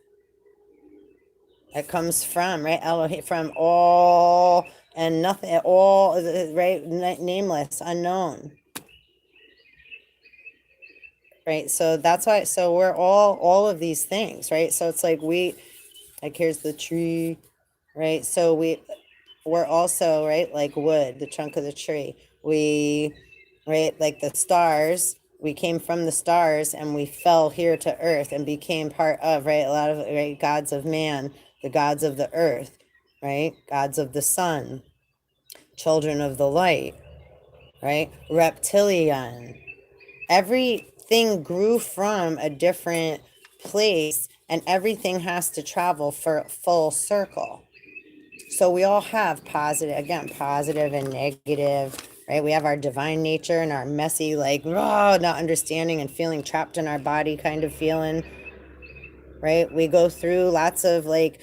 It comes from, right, Elohim, from all and nothing, all, right, nameless, unknown. Right, so that's why, so we're all of these things, right? So it's like like here's the tree, right? So we're also, right, like wood, the trunk of the tree. Right, like the stars, we came from the stars and we fell here to earth and became part of, right, a lot of, right, gods of man, the gods of the earth, right? Gods of the sun, children of the light, right? Reptilian. Everything grew from a different place and everything has to travel for full circle. So we all have positive and negative, right? We have our divine nature and our messy, like, raw, not understanding and feeling trapped in our body kind of feeling, right? We go through lots of like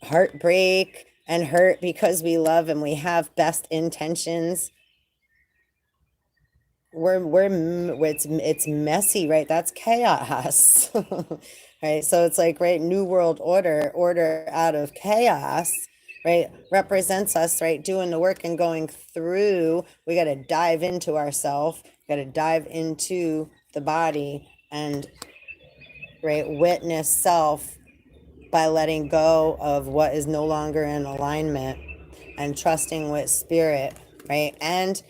heartbreak and hurt because we love and we have best intentions, it's messy, right? That's chaos. Right? So it's like, right, new world order out of chaos, right, represents us, right, doing the work and going through. We got to dive into ourself, got to dive into the body and, right, witness self by letting go of what is no longer in alignment and trusting with spirit, right? And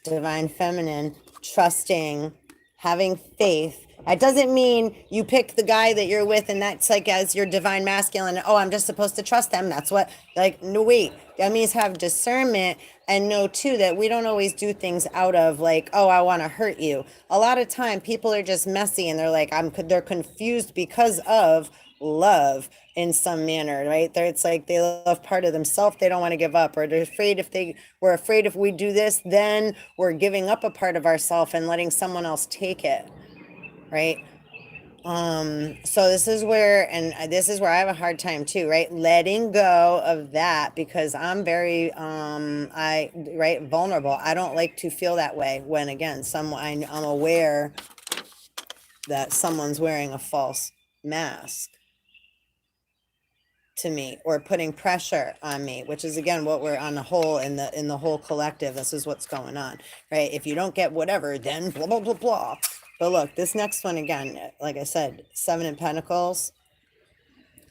divine feminine, trusting, having faith. It doesn't mean you pick the guy that you're with and that's like as your divine masculine. Oh, I'm just supposed to trust them. That's what, like, no, wait. That means have discernment and know too that we don't always do things out of like, oh, I want to hurt you. A lot of time people are just messy and they're like, they're confused because of love in some manner, right? It's like they love part of themselves they don't want to give up, or they're afraid we're afraid if we do this, then we're giving up a part of ourselves and letting someone else take it, right? So this is where I have a hard time too, right? Letting go of that because I'm very right, vulnerable. I don't like to feel that way when again I'm aware that someone's wearing a false mask to me or putting pressure on me, which is again what we're on the whole in the whole collective. This is what's going on, right? If you don't get whatever, then blah blah blah blah. But look, this next one again, like I said, Seven of Pentacles.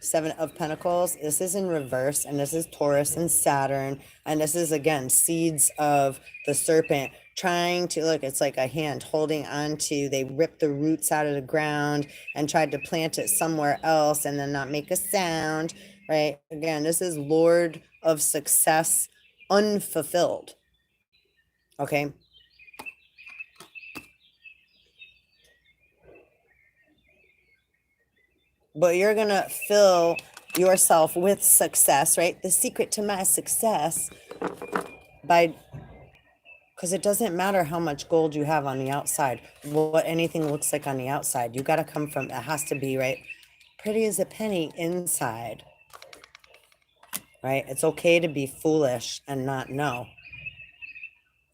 This is in reverse, and this is Taurus and Saturn, and this is again seeds of the serpent trying to look. It's like a hand holding on to, they ripped the roots out of the ground and tried to plant it somewhere else and then not make a sound, right? Again, this is Lord of Success unfulfilled. Okay. But you're going to fill yourself with success, right? The secret to my success because it doesn't matter how much gold you have on the outside, what anything looks like on the outside. You got to come from, it has to be, right, pretty as a penny inside, right? It's okay to be foolish and not know.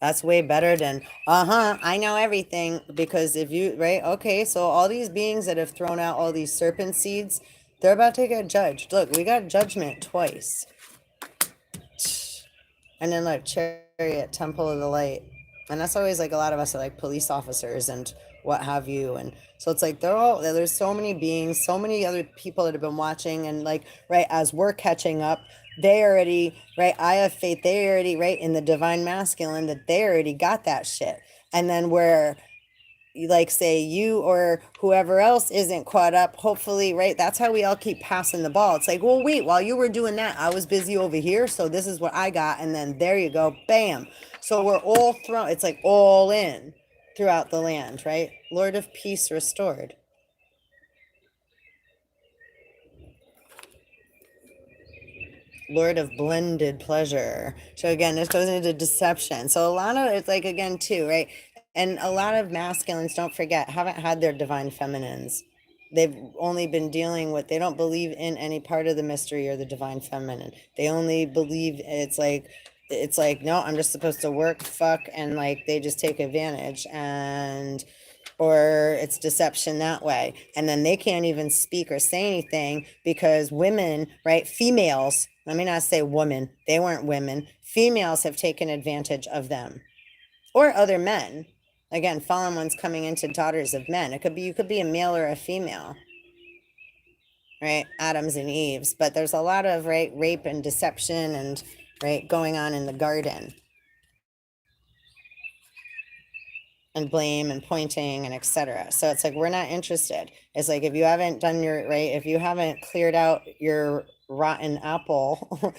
That's way better than, I know everything. Because if you, right, okay, so all these beings that have thrown out all these serpent seeds, they're about to get judged. Look, we got judgment twice. And then like Chariot, Temple of the Light. And that's always like a lot of us are like police officers and what have you. And so it's like there's so many beings, so many other people that have been watching. And like, right, as we're catching up, they already, right, I have faith, they already, right, in the divine masculine, that they already got that shit. And then where, like, say you or whoever else isn't caught up, hopefully, right, that's how we all keep passing the ball. It's like, well, wait, while you were doing that, I was busy over here, so this is what I got, and then there you go, bam. So we're all thrown, it's like all in throughout the land, right? Lord of Peace restored. Lord of blended pleasure. So again, this goes into deception. So a lot of it's like, again, too, right? And a lot of masculines, don't forget, haven't had their divine feminines. They've only been dealing with, they don't believe in any part of the mystery or the divine feminine. They only believe it's like, no, I'm just supposed to work, fuck, and like they just take advantage, and or it's deception that way. And then they can't even speak or say anything because women, right? Females, let me not say women, they weren't women. Females have taken advantage of them or other men. Again, fallen ones coming into daughters of men. It could be, you could be a male or a female, right? Adams and Eves, but there's a lot of, right, rape and deception and, right, going on in the garden. And blame and pointing and etc. So it's like, we're not interested. It's like, if you haven't done your, right, if you haven't cleared out your rotten apple,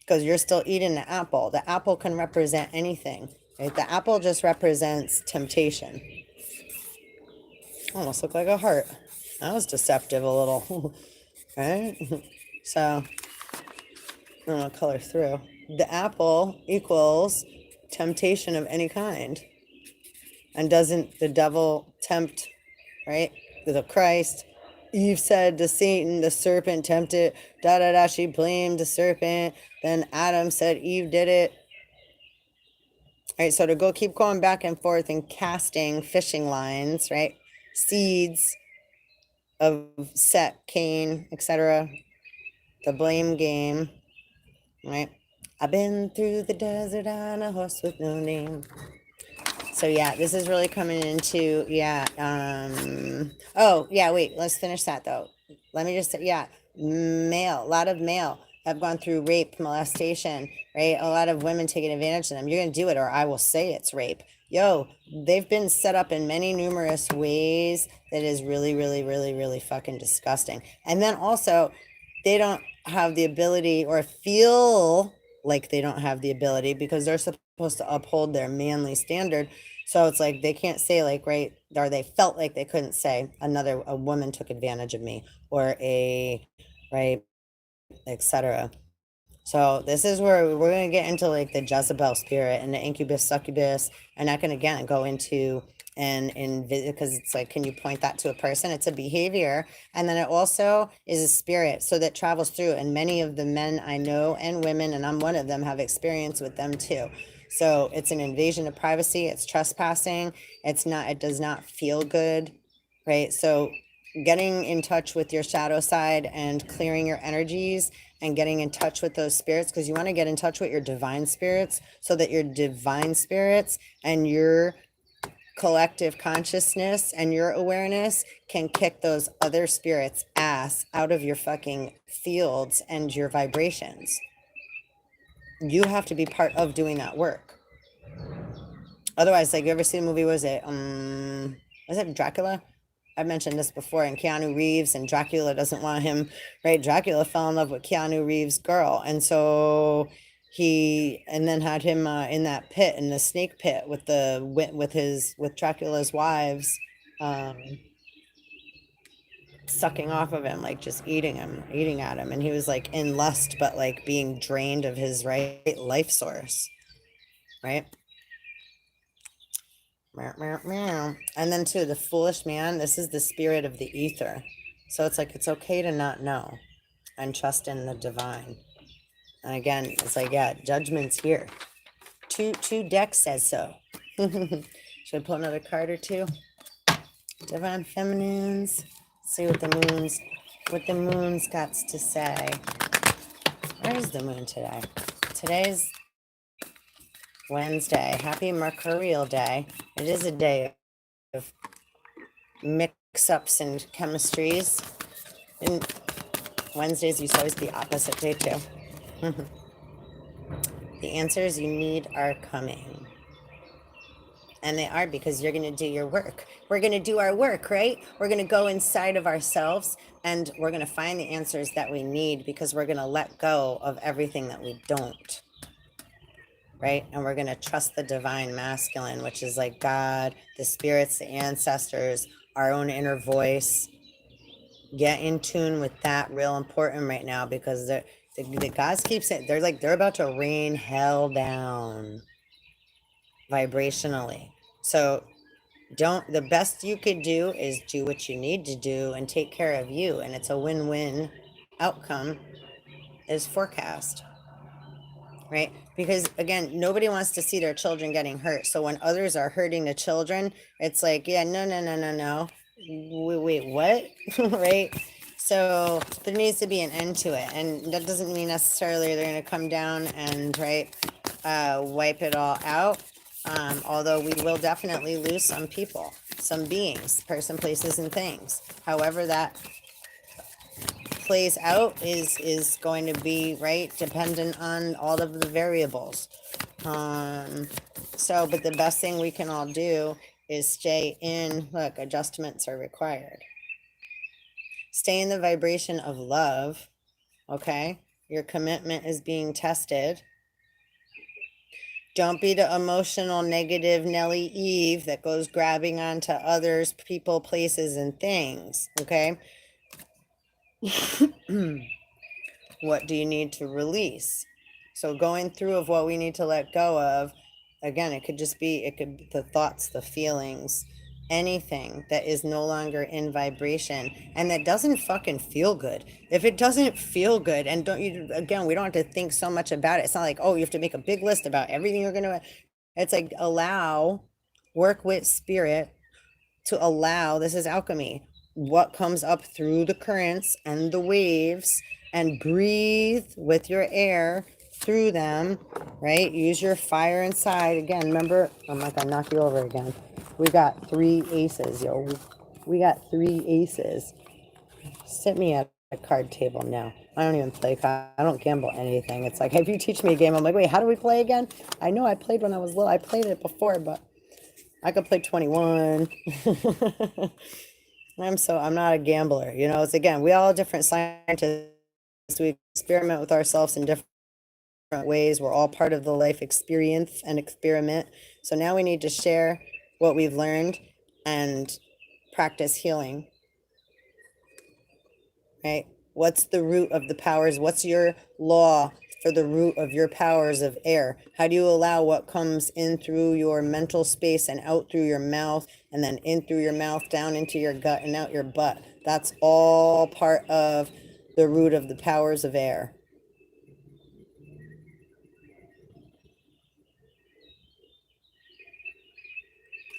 because you're still eating the apple can represent anything, right? The apple just represents temptation. Almost look like a heart. That was deceptive a little, right? So I'm gonna color through. The apple equals temptation of any kind. And doesn't the devil tempt, right, the Christ? Eve said to Satan, the serpent tempted, she blamed the serpent. Then Adam said Eve did it. right? So to go keep going back and forth and casting fishing lines, right? Seeds of Set, Cain, etc. The blame game, right? I've been through the desert on a horse with no name. So yeah, this is really coming into, yeah. Oh yeah, wait, let's finish that though. Let me just say, yeah, a lot of male have gone through rape, molestation, right? A lot of women taking advantage of them. You're gonna do it, or I will say it's rape. Yo, they've been set up in many numerous ways that is really, really, really, really fucking disgusting. And then also, they don't have the ability or feel like they don't have the ability because they're supposed to uphold their manly standard. So it's like they can't say like, right, or they felt like they couldn't say a woman took advantage of me, or right, etc. So this is where we're going to get into like the Jezebel spirit and the incubus succubus. I'm not going to again go into and because it's like, can you point that to a person? It's a behavior, and then it also is a spirit, so that travels through. And many of the men I know and women, and I'm one of them, have experience with them too. So it's an invasion of privacy. It's trespassing. It does not feel good, right? So getting in touch with your shadow side and clearing your energies and getting in touch with those spirits, because you want to get in touch with your divine spirits, so that your divine spirits and your collective consciousness and your awareness can kick those other spirits' ass out of your fucking fields and your vibrations. You have to be part of doing that work. Otherwise, like, you ever see the movie, was it Dracula? I've mentioned this before, and Keanu Reeves, and Dracula doesn't want him, right? Dracula fell in love with Keanu Reeves' girl, and so and then had him in that pit, in the snake pit, with Dracula's wives, sucking off of him, like just eating at him, and he was like in lust, but like being drained of his right life source, right? And then too, the foolish man, this is the spirit of the ether. So it's like, it's okay to not know and trust in the divine. And again, it's like, yeah, judgment's here. Two decks says so. Should I pull another card or two? Divine feminines. Let's see what the moon's got to say. Where's the moon today? Today's Wednesday. Happy Mercurial Day. It is a day of mix-ups and chemistries. And Wednesdays used to always be opposite day too. The answers you need are coming. And they are, because you're going to do your work. We're going to do our work, right? We're going to go inside of ourselves, and we're going to find the answers that we need, because we're going to let go of everything that we don't. Right? And we're going to trust the divine masculine, which is like God, the spirits, the ancestors, our own inner voice. Get in tune with that, real important right now, because the gods keep saying, they're about to rain hell down vibrationally. So the best you could do is do what you need to do and take care of you. And it's a win-win outcome is forecast. Right? Because again, nobody wants to see their children getting hurt. So when others are hurting the children, it's like, yeah, no. Wait, what? Right? So there needs to be an end to it. And that doesn't mean necessarily they're going to come down and, right, wipe it all out. Although we will definitely lose some people, some beings, person, places, and things. However that plays out is going to be, right, dependent on all of the variables. But the best thing we can all do is stay in, look, adjustments are required. Stay in the vibration of love, okay? Your commitment is being tested. Don't be the emotional, negative Nelly Eve that goes grabbing onto others, people, places, and things, okay? What do you need to release? So going through of what we need to let go of, again, it could be the thoughts, the feelings, anything that is no longer in vibration and that doesn't fucking feel good. If it doesn't feel good, and we don't have to think so much about it. It's not like, oh, you have to make a big list about everything you're going to It's like work with spirit to allow, this is alchemy, what comes up through the currents and the waves, and breathe with your air through them, right? Use your fire inside. Again, remember, I'm not gonna knock you over again. We got 3 aces, yo. We got 3 aces. Sit me at a card table now. I don't even play cards. I don't gamble anything. It's like, if you teach me a game, I'm like, wait, how do we play again? I know I played when I was little. I played it before, but I could play 21. I'm not a gambler. You know, it's, again, we all different scientists. We experiment with ourselves in different ways. We're all part of the life experience and experiment. So now we need to share what we've learned and practice healing. Right? What's the root of the powers? What's your law for the root of your powers of air? How do you allow what comes in through your mental space and out through your mouth, and then in through your mouth, down into your gut and out your butt? That's all part of the root of the powers of air.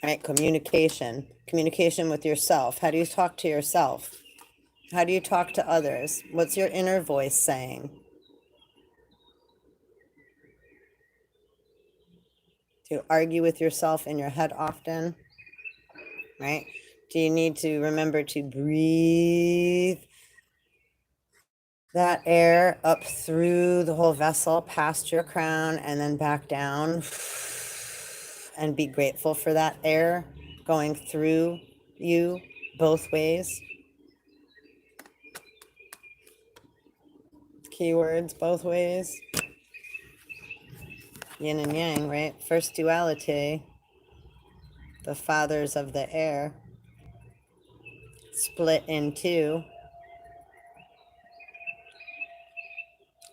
Right? Communication with yourself. How do you talk to yourself? How do you talk to others? What's your inner voice saying? Do you argue with yourself in your head often? Right? Do you need to remember to breathe that air up through the whole vessel, past your crown, and then back down, and be grateful for that air going through you both ways? Keywords, both ways. Yin and yang, right? First duality, the fathers of the air, split in two.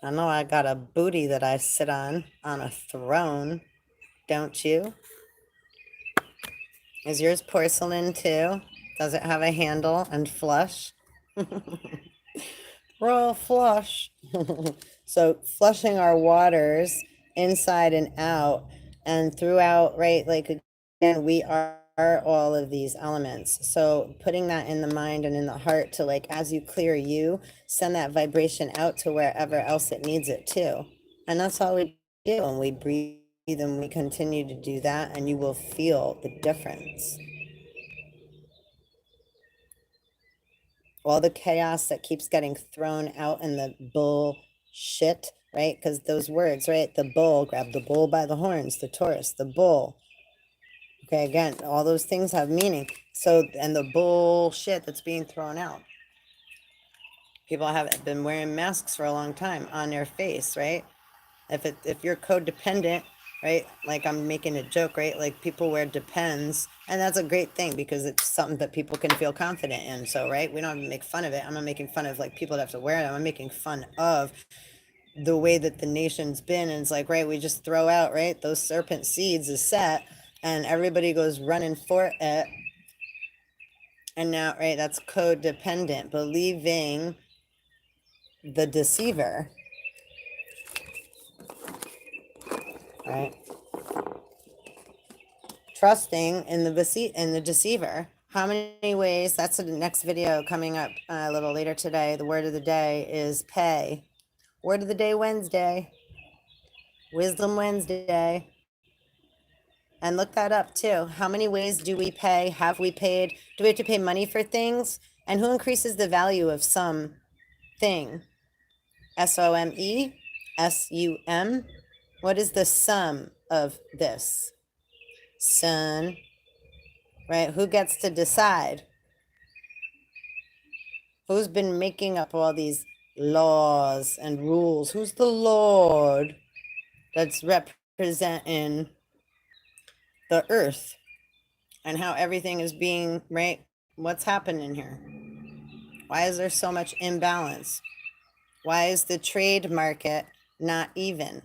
I know I got a booty that I sit on a throne, don't you? Is yours porcelain too? Does it have a handle and flush? Royal flush. So flushing our waters inside and out and throughout, right? Like, again, we are all of these elements. So putting that in the mind and in the heart to, like, as you clear you, send that vibration out to wherever else it needs it to. And that's all we do. And we breathe and we continue to do that, and you will feel the difference. All the chaos that keeps getting thrown out in the bullshit, right? Because those words, right? The bull, grab the bull by the horns, the Taurus, the bull. Okay, again, all those things have meaning. So, and the bullshit that's being thrown out. People have been wearing masks for a long time on their face, right? If you're codependent, right? Like, I'm making a joke, right? Like, people wear Depends, and that's a great thing because it's something that people can feel confident in. So, right? We don't have to make fun of it. I'm not making fun of, like, people that have to wear it. I'm making fun of the way that the nation's been. And it's like, right, we just throw out, right? Those serpent seeds is set, and everybody goes running for it. And now, right, that's codependent, believing the deceiver. Right? Trusting in the deceiver. How many ways? That's the next video coming up a little later today. The word of the day is pay. Word of the day Wednesday. Wisdom Wednesday. And look that up too. How many ways do we pay? Have we paid? Do we have to pay money for things? And who increases the value of some thing? SOME? SUM? What is the sum of this? Sun. Right? Who gets to decide? Who's been making up all these laws and rules? Who's the Lord that's representing the earth and how everything is being, right? What's happening here? Why is there so much imbalance? Why is the trade market not even?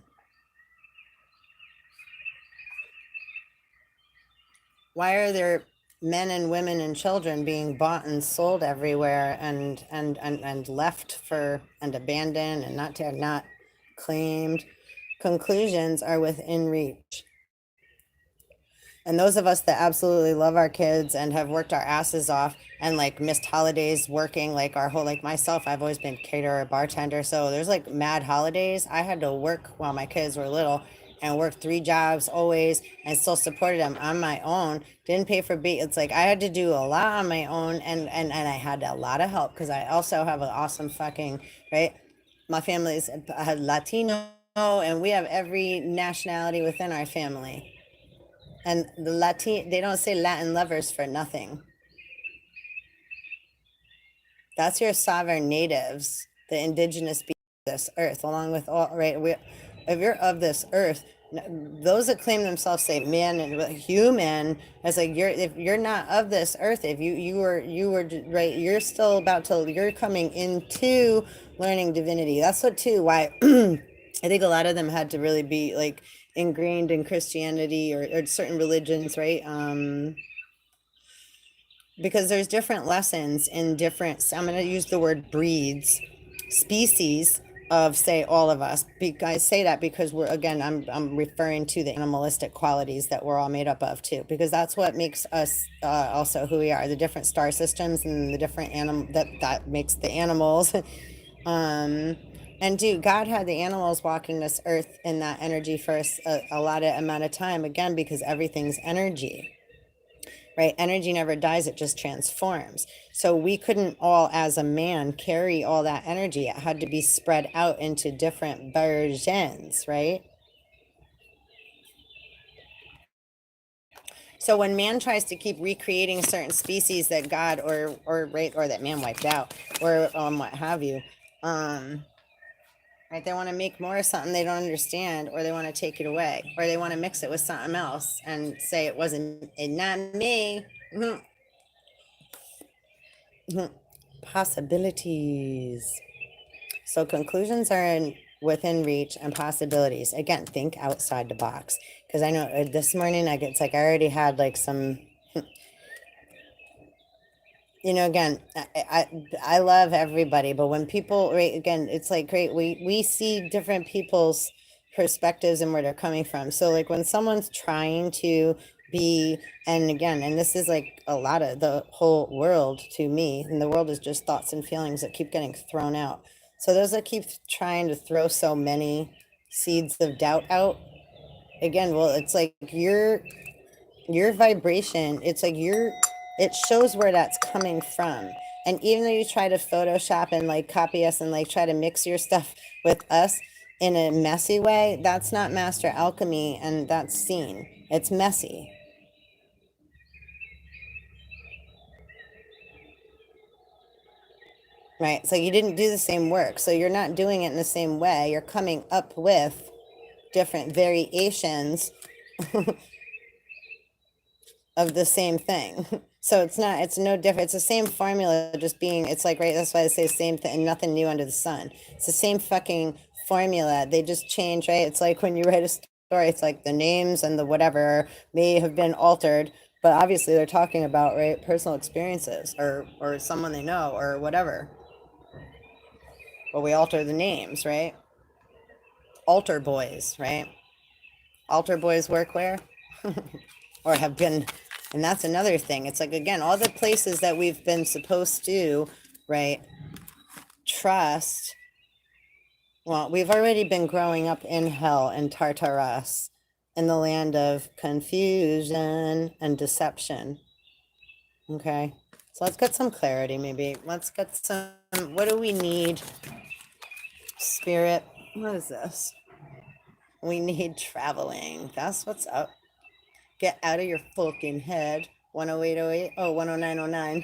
Why are there men and women and children being bought and sold everywhere and left for and abandoned and not claimed? Conclusions are within reach. And those of us that absolutely love our kids and have worked our asses off and like missed holidays working like our whole, like myself, I've always been caterer, bartender. So there's like mad holidays. I had to work while my kids were little and worked 3 jobs always and still supported them on my own. Didn't pay for it's like I had to do a lot on my own, and I had a lot of help because I also have an awesome fucking, right? My family's Latino and we have every nationality within our family. And the Latin, they don't say Latin lovers for nothing. That's your sovereign natives, the indigenous beings of this earth, along with all, right? If you're of this earth, those that claim themselves say man and human, it's like if you're not of this earth, if you were right, you're still you're coming into learning divinity. That's what too, why I think a lot of them had to really be like ingrained in Christianity or certain religions, right? Because there's different lessons in different, I'm going to use the word breeds, species of, say, all of us. I say that because we're, again, I'm referring to the animalistic qualities that we're all made up of too, because that's what makes us also who we are, the different star systems and the different that makes the animals. And dude, God had the animals walking this earth in that energy for a lot of amount of time, again, because everything's energy. Right? Energy never dies, it just transforms. So we couldn't all, as a man, carry all that energy. It had to be spread out into different versions, right? So when man tries to keep recreating certain species that God or that man wiped out, or what have you, right? They want to make more of something they don't understand, or they want to take it away, or they want to mix it with something else and say it wasn't, not me. Possibilities. So conclusions are within reach, and possibilities. Again, think outside the box. Because I know this morning it's like I already had like some, again, I love everybody, but when people, right, again, it's like great, we see different people's perspectives and where they're coming from. So like when someone's trying to be, and again, and this is like a lot of the whole world to me, and the world is just thoughts and feelings that keep getting thrown out. So those that keep trying to throw so many seeds of doubt out, again, well, it's like your vibration, it's like it shows where that's coming from. And even though you try to Photoshop and like copy us and like try to mix your stuff with us in a messy way, that's not master alchemy, and that's seen. It's messy. Right? So you didn't do the same work. So you're not doing it in the same way. You're coming up with different variations of the same thing. So it's no different. It's the same formula, just being, it's like, right, that's why I say same thing, nothing new under the sun. It's the same fucking formula. They just change, right? It's like when you write a story, it's like the names and the whatever may have been altered, but obviously they're talking about, right, personal experiences or someone they know or whatever. But we alter the names, right? Altar boys, right? Altar boys workwear or have been. And that's another thing. It's like, again, all the places that we've been supposed to, right, trust. Well, we've already been growing up in hell and Tartarus, in the land of confusion and deception. Okay. So let's get some clarity, maybe. Let's get some, what do we need? Spirit. What is this? We need traveling. That's what's up. Get out of your fucking head. 10808. Oh, 10909.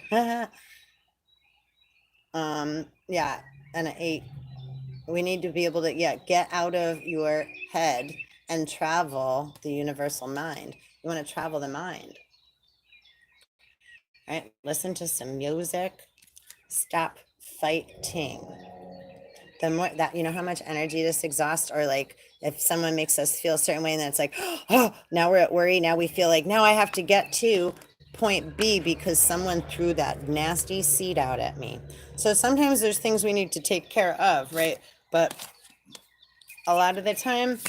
Yeah, and an 8. We need to be able to, get out of your head and travel the universal mind. You want to travel the mind. Right? Listen to some music. Stop fighting. The more that, how much energy this exhausts, or like if someone makes us feel a certain way and then it's like, oh, now we're at worry. Now we feel like, now I have to get to point B because someone threw that nasty seed out at me. So sometimes there's things we need to take care of, right? But a lot of the time,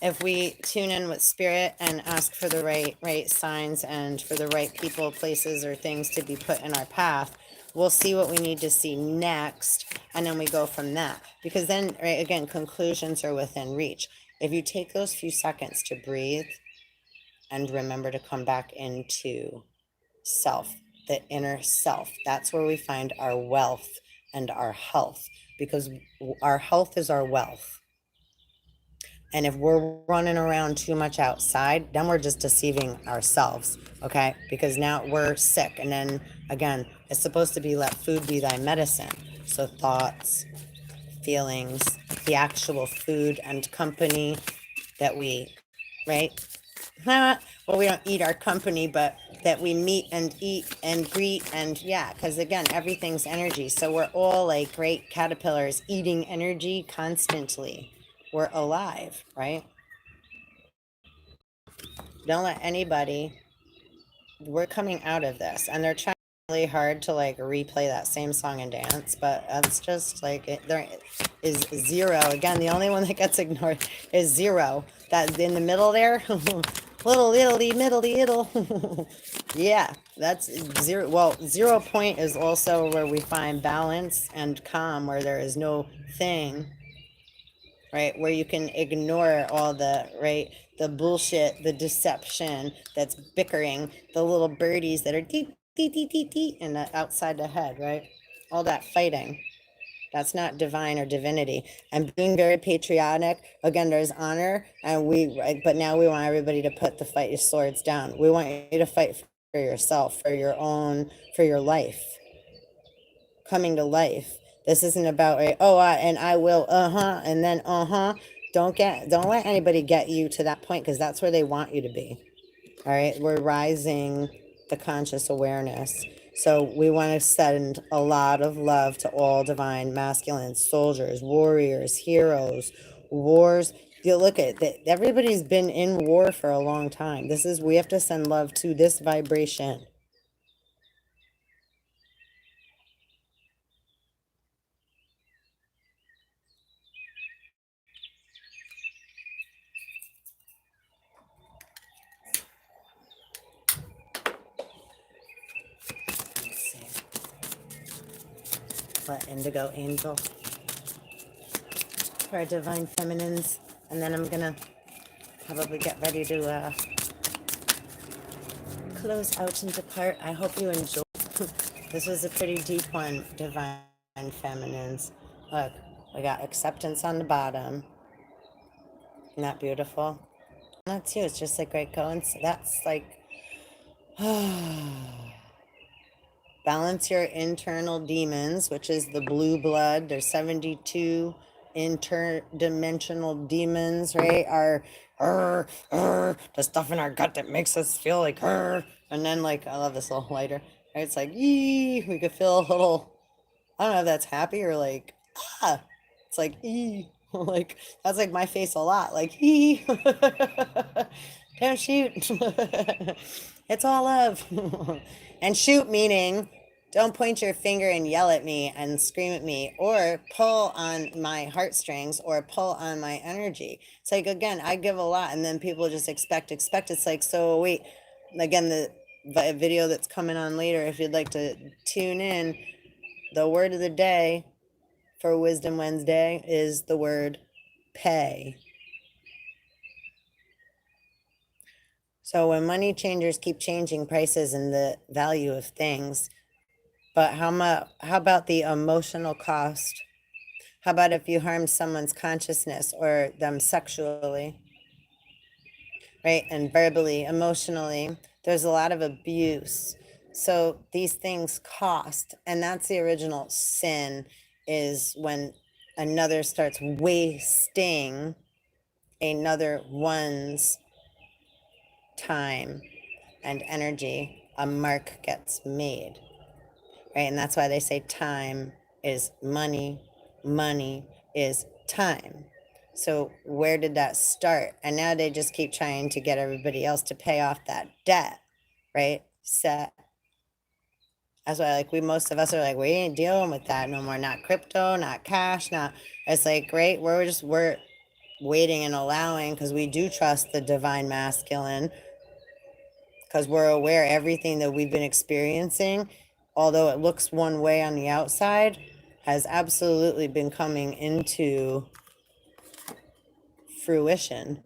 if we tune in with spirit and ask for the right signs and for the right people, places, or things to be put in our path, we'll see what we need to see next, and then we go from that. Because then, right, again, conclusions are within reach. If you take those few seconds to breathe and remember to come back into self, the inner self, that's where we find our wealth and our health, because our health is our wealth. And if we're running around too much outside, then we're just deceiving ourselves, okay? Because now we're sick. And then again, it's supposed to be let food be thy medicine. So thoughts, feelings, the actual food and company that we, right? Well, we don't eat our company, but that we meet and eat and greet. And yeah, because again, everything's energy. So we're all like great caterpillars eating energy constantly. We're alive, right? Don't let anybody, we're coming out of this, and they're trying really hard to like replay that same song and dance, but that's just like there is zero. Again, the only one that gets ignored is zero. That in the middle there, little Italy, middle Italy. Yeah, that's zero. Well, 0 point is also where we find balance and calm, where there is no thing, right? Where you can ignore all the, right, the bullshit, the deception that's bickering, the little birdies that are dee, dee, dee, dee, dee, and outside the head, right? All that fighting. That's not divine or divinity. And being very patriotic, again, there's honor, and but now we want everybody to put the fight your swords down. We want you to fight for yourself, for your own, for your life, coming to life. This isn't about and I will and then Don't let anybody get you to that point, because that's where they want you to be. All right, we're rising the conscious awareness. So we want to send a lot of love to all divine masculine soldiers, warriors, heroes, wars. You look at that, everybody's been in war for a long time. We have to send love to this vibration. What indigo angel for our divine feminines, and then I'm gonna probably get ready to close out and depart. I hope you enjoyed. This was a pretty deep one, divine feminines. Look, we got acceptance on the bottom. Isn't that beautiful? That too. It's just like great coincidence. That's like balance your internal demons, which is the blue blood. There's 72 interdimensional demons, right? The stuff in our gut that makes us feel like and then like I love this little lighter. Right? It's like we could feel a little, I don't know if that's happy or like it's like like that's like my face a lot, like don't shoot. It's all love. And shoot meaning don't point your finger and yell at me and scream at me or pull on my heartstrings or pull on my energy. It's like, again, I give a lot and then people just expect. It's like, so wait, again, the video that's coming on later, if you'd like to tune in, the word of the day for Wisdom Wednesday is the word pay. So when money changers keep changing prices and the value of things, but how about the emotional cost? How about if you harm someone's consciousness or them sexually, right? And verbally, emotionally, there's a lot of abuse. So these things cost, and that's the original sin, is when another starts wasting another one's time and energy, a mark gets made, right? And that's why they say time is money, money is time. So where did that start? And now they just keep trying to get everybody else to pay off that debt, right? Set. That's why, like, most of us are like, we ain't dealing with that no more. Not crypto, not cash, not. It's like, great. We're waiting and allowing, because we do trust the divine masculine, because we're aware everything that we've been experiencing, although it looks one way on the outside, has absolutely been coming into fruition.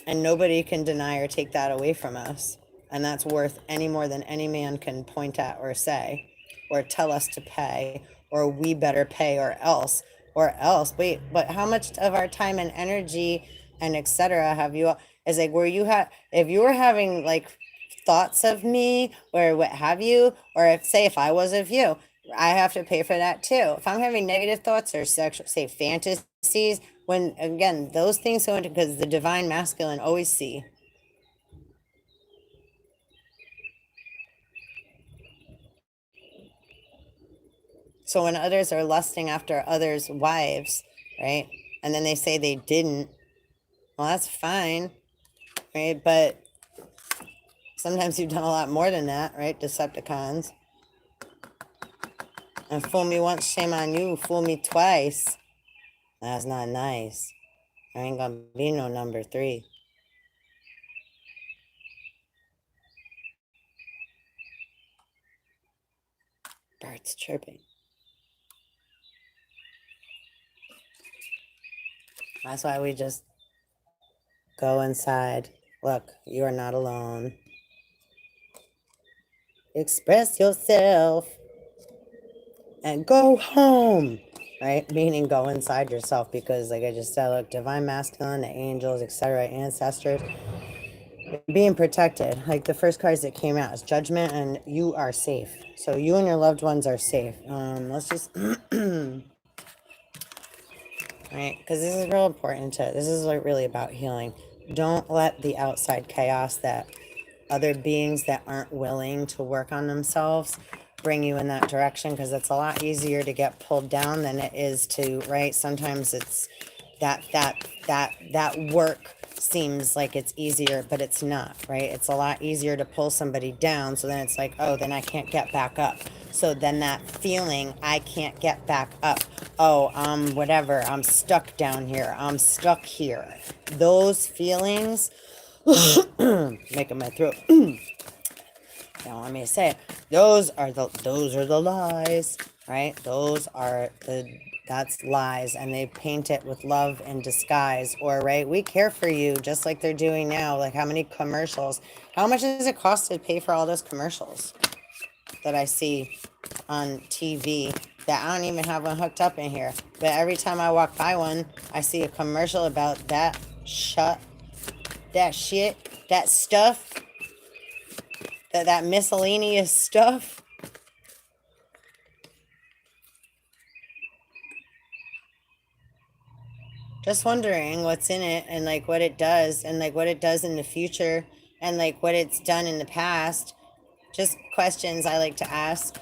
And nobody can deny or take that away from us. And that's worth any more than any man can point at or say, or tell us to pay, or we better pay, or else. Wait, but how much of our time and energy and etc. have you, is like where you have, if you were having like thoughts of me or what have you, or if, say if I was of you, I have to pay for that too. If I'm having negative thoughts or sexual, say fantasies, when again, those things go into, because the divine masculine always see. So when others are lusting after others' wives, right? And then they say they didn't, well, that's fine, right? But sometimes you've done a lot more than that, right? Decepticons. And fool me once, shame on you. Fool me twice. That's not nice. There ain't gonna be no number 3. Birds chirping. That's why we just go inside. Look, you are not alone. Express yourself and go home, right? Meaning go inside yourself, because like I just said, look, divine masculine, the angels, etc., ancestors, being protected. Like the first cards that came out is judgment, and you are safe. So you and your loved ones are safe. Let's just right, because this is real important to, this is like really about healing. Don't let the outside chaos that other beings that aren't willing to work on themselves bring you in that direction, because it's a lot easier to get pulled down than it is to, right? Sometimes it's that work seems like it's easier, but it's not, right? It's a lot easier to pull somebody down, so then it's like, oh, then I can't get back up. So then that feeling, I can't get back up, oh, whatever, I'm stuck down here, I'm stuck here, those feelings making my throat don't want me to say it, those are the lies, right? That's lies, and they paint it with love in disguise, or right, we care for you, just like they're doing now. Like how many commercials, how much does it cost to pay for all those commercials that I see on TV that I don't even have one hooked up in here, but every time I walk by one, I see a commercial about that shit, that stuff, that miscellaneous stuff. Just wondering what's in it, and like what it does, and like what it does in the future, and like what it's done in the past. Just questions I like to ask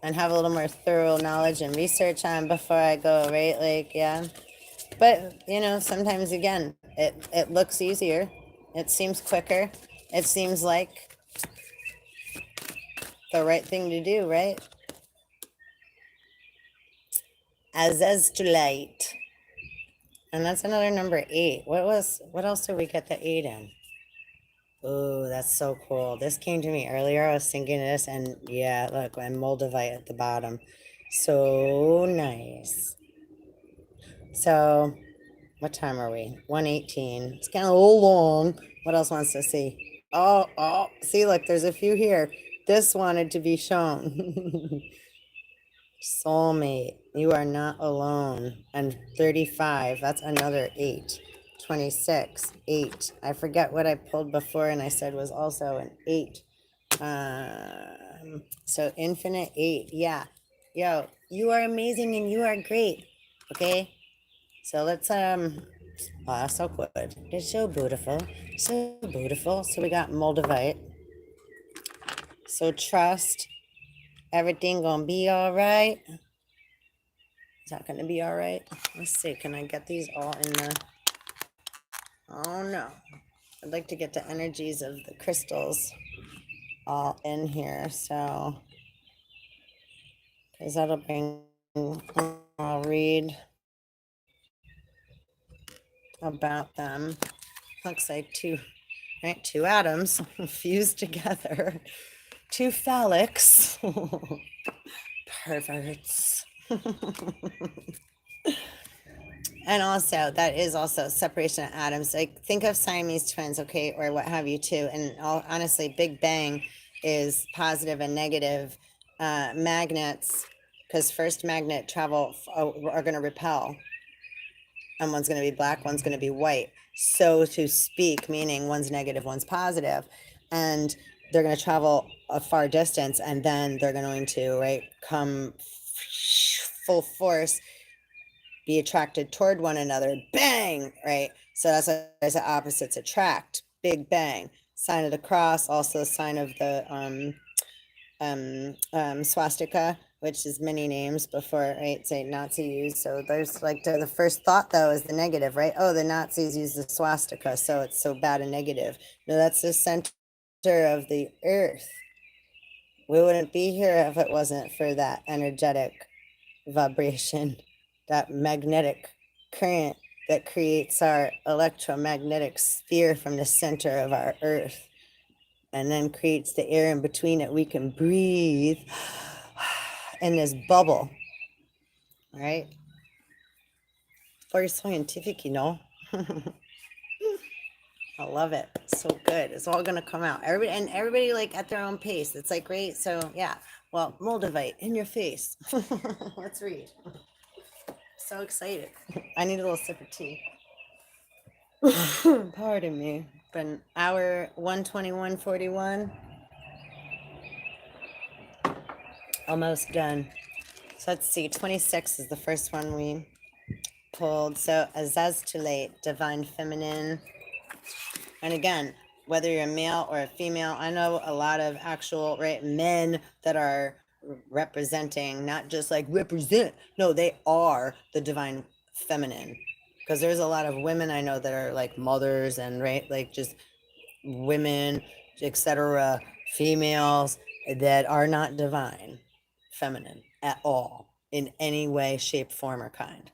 and have a little more thorough knowledge and research on before I go, right? Like, yeah. But, you know, sometimes again, it looks easier. It seems quicker. It seems like the right thing to do, right? As to light. And that's another number 8. What else did we get the 8 in? Oh, that's so cool. This came to me earlier. I was thinking of this, and yeah, look, and Moldavite at the bottom. So nice. So, what time are we? 1:18. It's kind of a little long. What else wants to see? Oh, see, look, there's a few here. This wanted to be shown. Soulmate, you are not alone. And 35, that's another 8. 26, 8. I forget what I pulled before and I said was also an 8. So infinite 8. Yeah. Yo, you are amazing and you are great. Okay? So let's oh, that's so good. It's so beautiful. So beautiful. So we got Moldavite. So trust. Everything gonna be all right. Is that gonna be all right? Let's see. Can I get these all in the? Oh no. I'd like to get the energies of the crystals all in here. So, because that'll bring I'll read about them. Looks like two atoms fused together, two phallics. Perverts. And also, that is also separation of atoms. Like, think of Siamese twins, okay, or what have you, too. And honestly, Big Bang is positive and negative magnets, because first magnet travel are going to repel, and one's going to be black, one's going to be white, so to speak, meaning one's negative, one's positive, and they're going to travel a far distance, and then they're going to, right, come full force, be attracted toward one another, bang, right? So that's why there's the opposites attract, Big Bang. Sign of the cross, also a sign of the swastika, which is many names before, right, say Nazi used. So there's like the first thought, though, is the negative, right? Oh, the Nazis used the swastika, so it's so bad and negative. No, that's the center of the earth. We wouldn't be here if it wasn't for that energetic vibration, that magnetic current that creates our electromagnetic sphere from the center of our earth, and then creates the air in between it. We can breathe in this bubble, right? Very scientific, you know. I love it. So good. It's all gonna come out. Everybody like at their own pace. It's like great. So yeah. Well, Moldavite in your face. Let's read. So excited. I need a little sip of tea. Pardon me. Been hour 121:41. Almost done. So let's see. 26 is the first one we pulled. So Azaztulate, divine feminine. And again, whether you're a male or a female, I know a lot of actual, right, men that are representing, not just like represent, no, they are the divine feminine. Because there's a lot of women I know that are like mothers and, right, like just women, etc., females that are not divine feminine at all in any way, shape, form, or kind.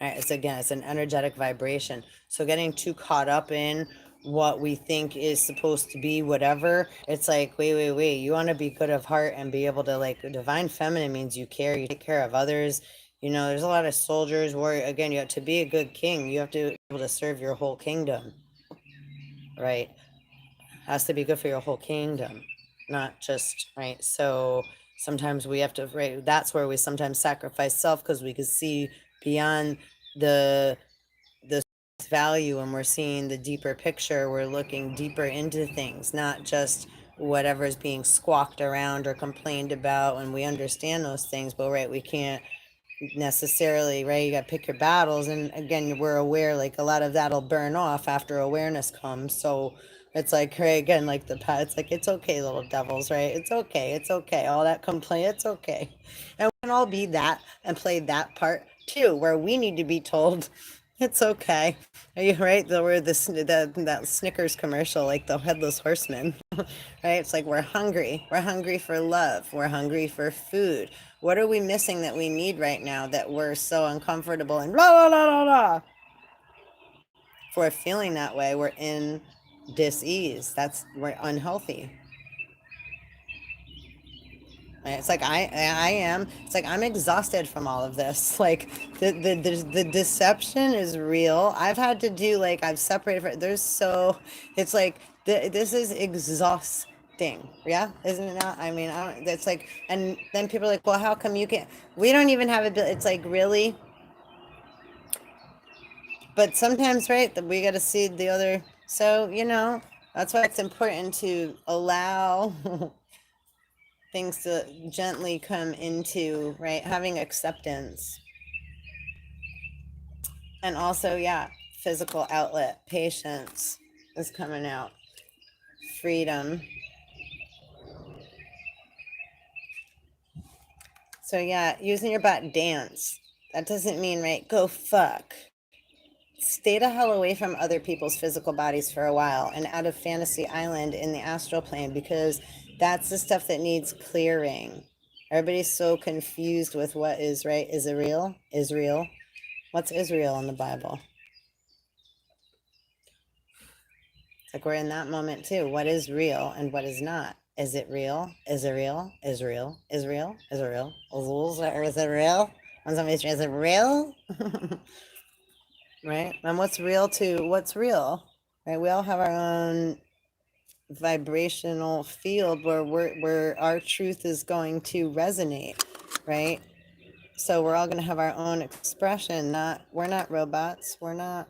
Right, it's again, it's an energetic vibration. So getting too caught up in what we think is supposed to be whatever, it's like, wait, you want to be good of heart and be able to, like, divine feminine means you care, you take care of others. You know, there's a lot of soldiers where, again, you have to be a good king, you have to be able to serve your whole kingdom, right? Has to be good for your whole kingdom, not just, right? So sometimes we have to, right, that's where we sometimes sacrifice self, because we can see beyond the value, and we're seeing the deeper picture. We're looking deeper into things, not just whatever's being squawked around or complained about. And we understand those things, but right, we can't necessarily, right, you got to pick your battles. And again, we're aware, like, a lot of that'll burn off after awareness comes. So it's like, right, again, like it's like, it's okay, little devils, right? It's okay, all that complaint, it's okay. And we can all be that and play that part too, where we need to be told it's okay. Are you right? Where that Snickers commercial, like the headless horseman, right? It's like we're hungry for love, we're hungry for food. What are we missing that we need right now that we're so uncomfortable and blah blah blah blah blah? If we're feeling that way, we're in dis-ease. We're unhealthy. It's like I am. It's like I'm exhausted from all of this. Like the deception is real. I've had to do, like, I've separated from. It's like this is exhausting. Yeah, isn't it not? I mean, I don't. It's like, and then people are like, well, how come you can't? We don't even have a bill. It's like, really. But sometimes, right, that we got to see the other. So that's why it's important to allow things to gently come into, right, having acceptance. And also, yeah, physical outlet, patience is coming out, freedom. So yeah, using your butt, dance. That doesn't mean, right, go fuck. Stay the hell away from other people's physical bodies for a while and out of fantasy island in the astral plane, because That's the stuff that needs clearing. Everybody's so confused with what is, right? Is it real? Israel. What's Israel in the Bible? It's like we're in that moment too. What is real and what is not? Is it real? Is it real? Israel? Israel? Is it real? Is it real? When somebody says, is it real? Right? And what's real to what's real? Right? We all have our own vibrational field where our truth is going to resonate, right? So we're all going to have our own expression. We're not robots. We're not,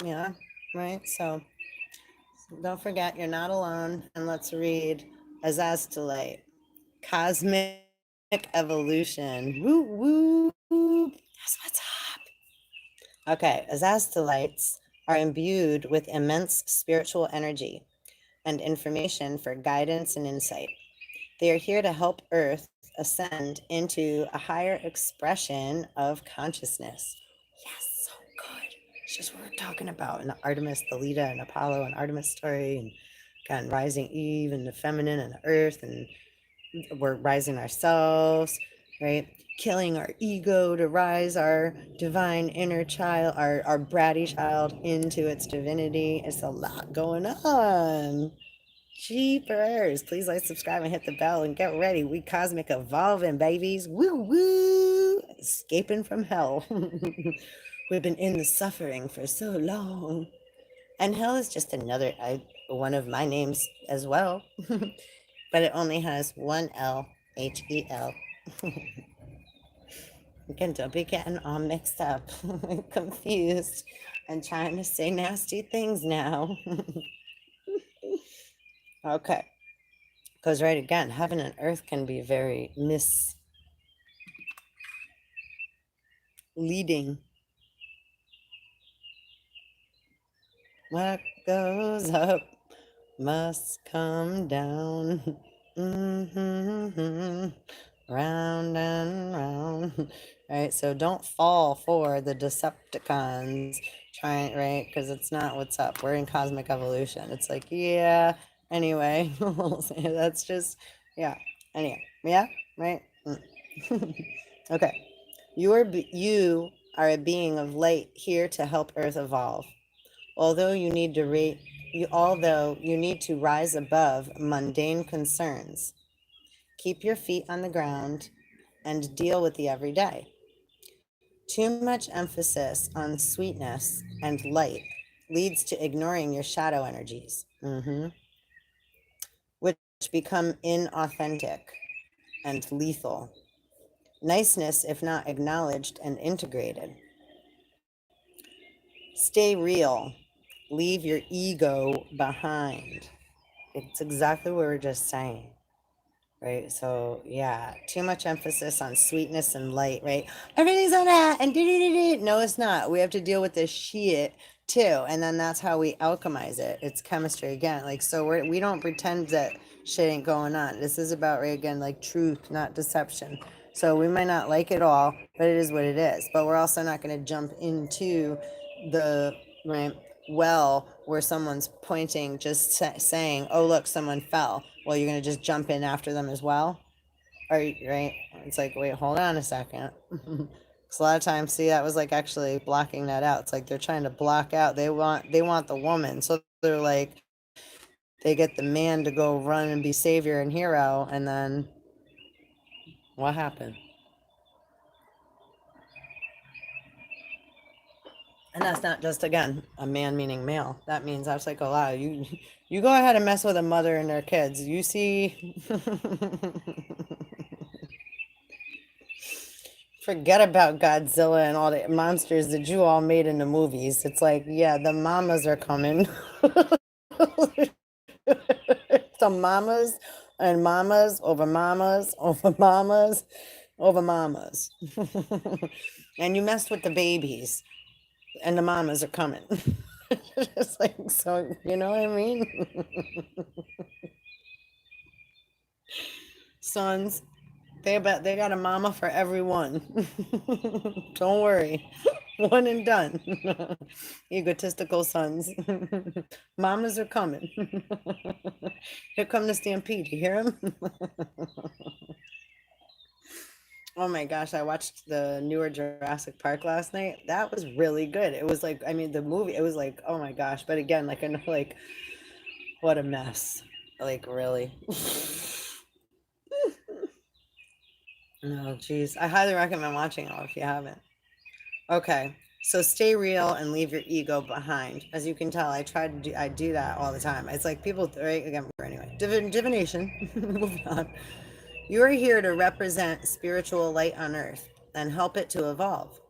yeah, right? So don't forget, you're not alone. And let's read Azaztulite, Cosmic Evolution. Woo woo. That's what's up. Okay, Azaztulites are imbued with immense spiritual energy and information for guidance and insight. They are here to help Earth ascend into a higher expression of consciousness. Yes, so good. It's just what we're talking about in the Artemis, the Leda, and Apollo and Artemis story, and God, rising Eve, and the feminine, and the Earth, and we're rising ourselves, right? Killing our ego to rise our divine inner child, our bratty child into its divinity. It's a lot going on. Jeepers. Please like, subscribe, and hit the bell, and get ready. We cosmic evolving, babies. Woo woo. Escaping from hell. We've been in the suffering for so long. And hell is just another one of my names as well. But it only has one L, Hel. Again, don't be getting all mixed up, confused, and trying to say nasty things now. Okay. Because, right, again, heaven and earth can be very misleading. What goes up must come down. Round and round. Right? So don't fall for the Decepticons trying, right? Because it's not what's up. We're in cosmic evolution. It's like, yeah, anyway. That's just, yeah. Anyway, yeah, right? Okay. You are a being of light here to help Earth evolve. Although you need to rise above mundane concerns, keep your feet on the ground and deal with the everyday. Too much emphasis on sweetness and light leads to ignoring your shadow energies, which become inauthentic and lethal. Niceness, if not acknowledged and integrated. Stay real. Leave your ego behind. It's exactly what we were just saying. Right. So yeah, too much emphasis on sweetness and light, right? Everything's on that and no, it's not. We have to deal with this shit too. And then that's how we alchemize it. It's chemistry again. Like, so we don't pretend that shit ain't going on. This is about, right, again, like truth, not deception. So we might not like it all, but it is what it is. But we're also not going to jump into the, right, well, where someone's pointing, just saying, oh, look, someone fell. Well, you're going to just jump in after them as well? Right? It's like, wait, hold on a second. Because a lot of times, see, that was like actually blocking that out. It's like they're trying to block out. They want the woman. So they're like, they get the man to go run and be savior and hero. And then what happened? And that's not just, again, a man meaning male. That means that's like a lot. You go ahead and mess with a mother and their kids. You see, forget about Godzilla and all the monsters that you all made in the movies. It's like, yeah, the mamas are coming. The mamas and mamas over mamas over mamas over mamas. And you messed with the babies. And the mamas are coming. It's like, so, you know what I mean? Sons, they got a mama for everyone. Don't worry. One and done. Egotistical sons. Mamas are coming. Here come the stampede. You hear them? Oh my gosh, I watched the newer Jurassic Park last night. That was really good. It was like, I mean, the movie, it was like, oh my gosh. But again, like, I know, like, what a mess. Like, really. No, geez. I highly recommend watching it if you haven't. Okay. So stay real and leave your ego behind. As you can tell, I do that all the time. It's like people, right? Again, anyway, divination. Moving on. You are here to represent spiritual light on earth and help it to evolve.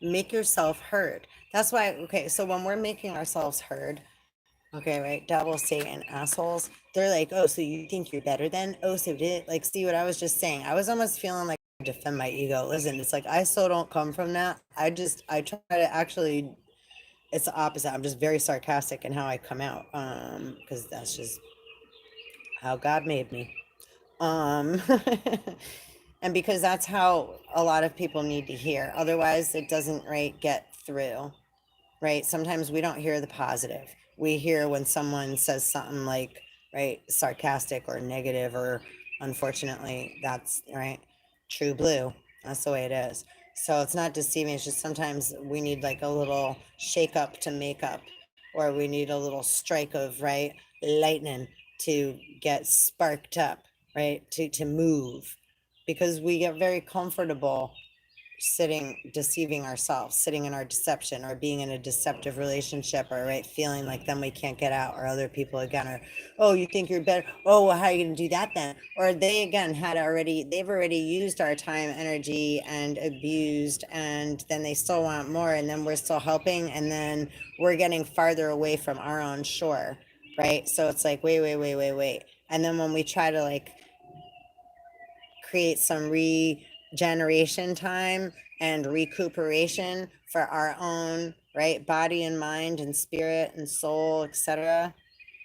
Make yourself heard. That's why, okay, so when we're making ourselves heard, okay, right, devil, Satan, assholes, they're like, oh, so you think you're better than? Oh, so did, like, see what I was just saying? I was almost feeling like I defend my ego. Listen, it's like, I so don't come from that. I try to actually, it's the opposite. I'm just very sarcastic in how I come out, because that's just how God made me. Um, and because that's how a lot of people need to hear. Otherwise, it doesn't, right, get through, right? Sometimes we don't hear the positive. We hear when someone says something like, right, sarcastic or negative, or unfortunately, that's, right, true blue. That's the way it is. So it's not deceiving. It's just sometimes we need like a little shake up to make up, or we need a little strike of, right, lightning to get sparked up, right, to move, because we get very comfortable sitting deceiving ourselves, sitting in our deception, or being in a deceptive relationship, or, right, feeling like then we can't get out, or other people again are, oh, you think you're better, oh, well, how are you going to do that then? Or they again they've already used our time, energy, and abused, and then they still want more, and then we're still helping, and then we're getting farther away from our own shore, right? So it's like, wait, and then when we try to like create some regeneration time and recuperation for our own, right, body and mind and spirit and soul, etc.,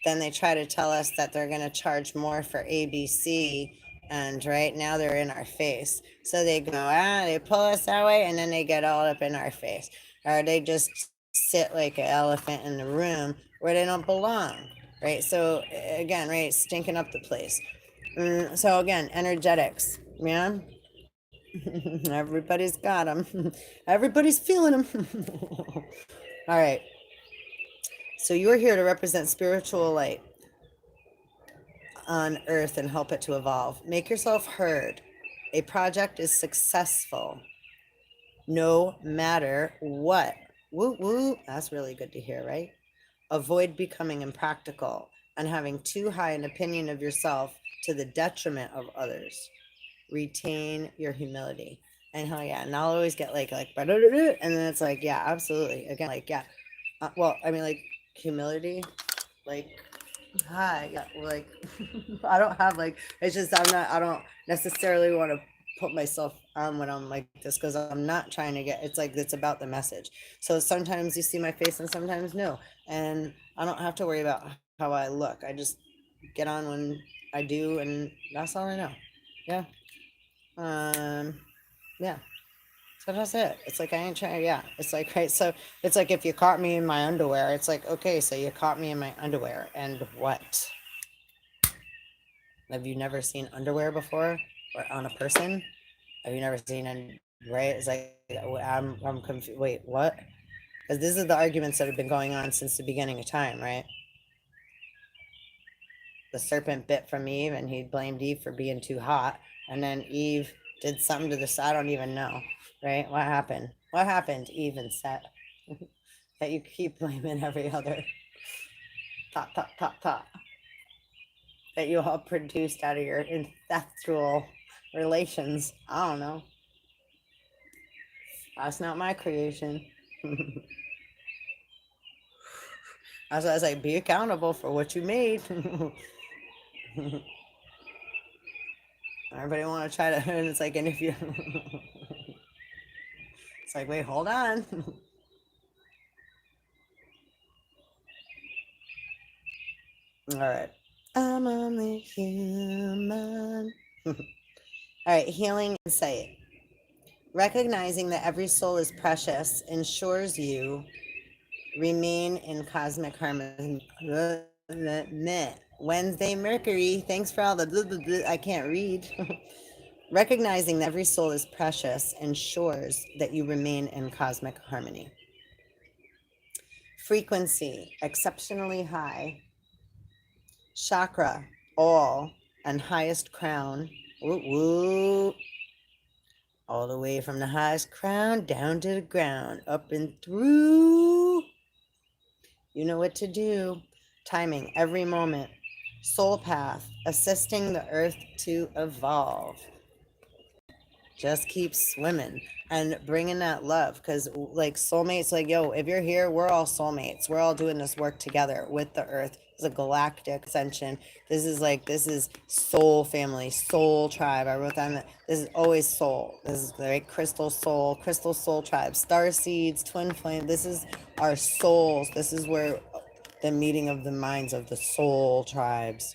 then they try to tell us that they're going to charge more for ABC, and right now they're in our face. So they go, they pull us that way, and then they get all up in our face, or they just sit like an elephant in the room where they don't belong, right? So again, right, stinking up the place. So again, energetics, man. Everybody's got them. Everybody's feeling them. All right. So you're here to represent spiritual light on earth and help it to evolve. Make yourself heard. A project is successful no matter what. Woo woo. That's really good to hear, right? Avoid becoming impractical and having too high an opinion of yourself to the detriment of others. Retain your humility. And hell yeah, and I'll always get like, and then it's like, yeah, absolutely. Again, like, yeah. Well, I mean, like, humility, like, hi, yeah, like, I don't have like, it's just, I don't necessarily want to put myself on when I'm like this, because I'm not trying to get, it's like, it's about the message. So sometimes you see my face and sometimes no. And I don't have to worry about how I look. I just get on when I do, and that's all I know. Yeah. Yeah. So that's it. It's like I ain't trying. Yeah. It's like, right. So it's like if you caught me in my underwear, it's like, okay, so you caught me in my underwear, and what? Have you never seen underwear before, or on a person? Have you never seen right? It's like I'm confused. Wait, what? Because these are the arguments that have been going on since the beginning of time, right? The serpent bit from Eve, and he blamed Eve for being too hot, and then Eve did something to the side. I don't even know, right? What happened? What happened, Eve and Set? That you keep blaming every other top that you all produced out of your incestual relations. I don't know. That's not my creation. That's why I was like, be accountable for what you made. Everybody want to try to, and it's like, and if you, it's like, wait, hold on. All right. I'm only human. All right, healing insight. Recognizing that every soul is precious ensures you remain in cosmic harmony. Wednesday Mercury. Thanks for all the blah, blah, blah. I can't read. Recognizing that every soul is precious ensures that you remain in cosmic harmony. Frequency, exceptionally high. Chakra, all, and highest crown. Woo woo. All the way from the highest crown down to the ground, up and through. You know what to do. Timing every moment. Soul path, assisting the earth to evolve. Just keep swimming and bringing that love, because like soulmates, like, yo, if you're here, we're all soulmates. We're all doing this work together with the earth. It's a galactic ascension. This is soul family, soul tribe. I wrote down that this is always soul. This is right, crystal soul tribe, star seeds, twin flame. This is our souls. This is where the meeting of the minds of the soul tribes.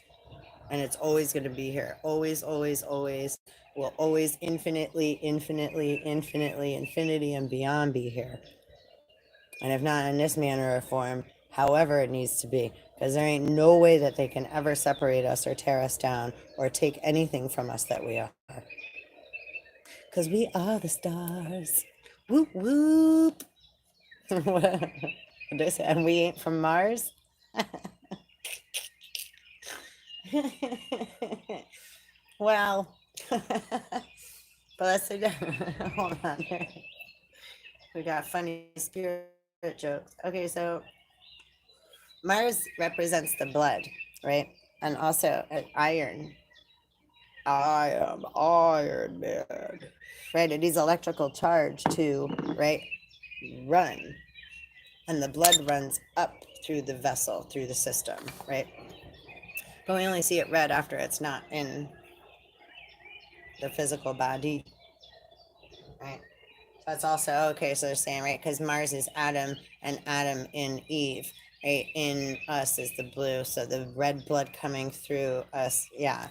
And it's always going to be here. Always, always, always. Will always infinitely, infinitely, infinitely, infinity and beyond be here. And if not in this manner or form, however it needs to be. Because there ain't no way that they can ever separate us or tear us down or take anything from us that we are. Because we are the stars. Whoop, whoop. What did I say? And we ain't from Mars? Well, but let's say hold on here. We got funny spirit jokes. Okay, so Mars represents the blood, right? And also iron. I am Iron Man. Right, it needs electrical charge to, right, run. And the blood runs up through the vessel, through the system, right? But we only see it red after it's not in the physical body, right? So it's also, okay, so they're saying, right, because Mars is Adam and Adam in Eve, right? In us is the blue, so the red blood coming through us, yeah.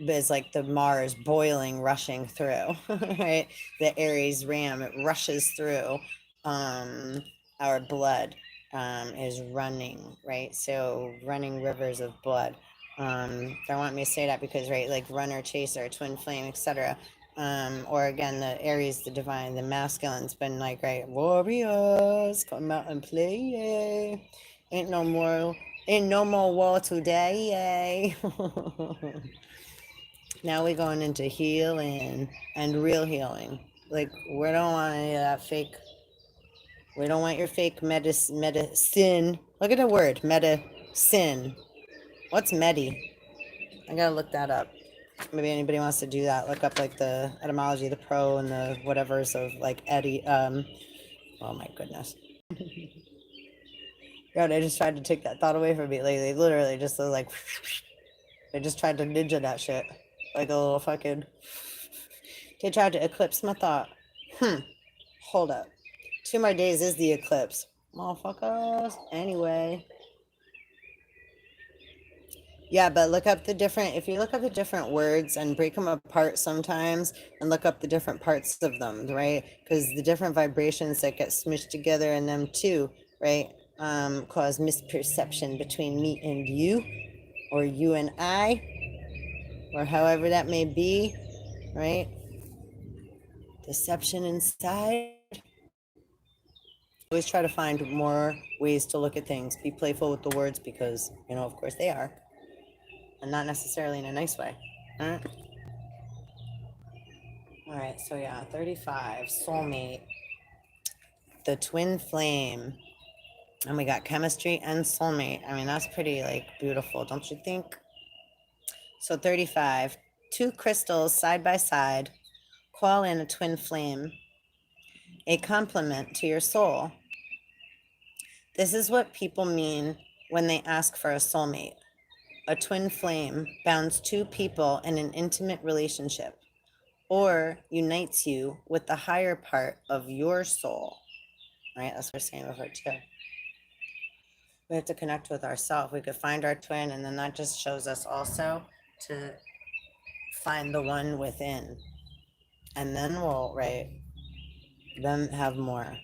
But it's like the Mars boiling, rushing through, right? The Aries ram, it rushes through. Our blood is running, right? So running rivers of blood. They want me to say that because, right, like runner, chaser, twin flame, etc. Or again, the Aries, the divine, the masculine's been like, right, warriors, come out and play. Ain't no more war today. Now we're going into healing and real healing. Like, we don't want any of that fake. We don't want your fake medicine. Look at the word, medicine. What's medi? I gotta look that up. Maybe anybody wants to do that. Look up like the etymology, the pro and the whatevers of like Eddie. Oh my goodness. Yo, they just tried to take that thought away from me. Like they literally just like they just tried to ninja that shit. Like a little fucking. They tried to eclipse my thought. Hold up. 2 more days is the eclipse. Motherfuckers. Anyway. Yeah, but look up the different, if you look up the different words and break them apart sometimes and look up the different parts of them, right? Because the different vibrations that get smushed together in them too, right? Cause misperception between me and you, or you and I, or however that may be, right? Deception inside. Always try to find more ways to look at things. Be playful with the words because, you know, of course they are. And not necessarily in a nice way. All right. All right, so yeah, 35, soulmate, the twin flame, and we got chemistry and soulmate. I mean, that's pretty like beautiful, don't you think? So 35, 2 crystals side by side, call in a twin flame, a complement to your soul. This is what people mean when they ask for a soulmate. A twin flame bounds 2 people in an intimate relationship, or unites you with the higher part of your soul. Right? That's what we're saying with her too. We have to connect with ourselves. We could find our twin, and then that just shows us also to find the one within. And then we'll, right, then have more.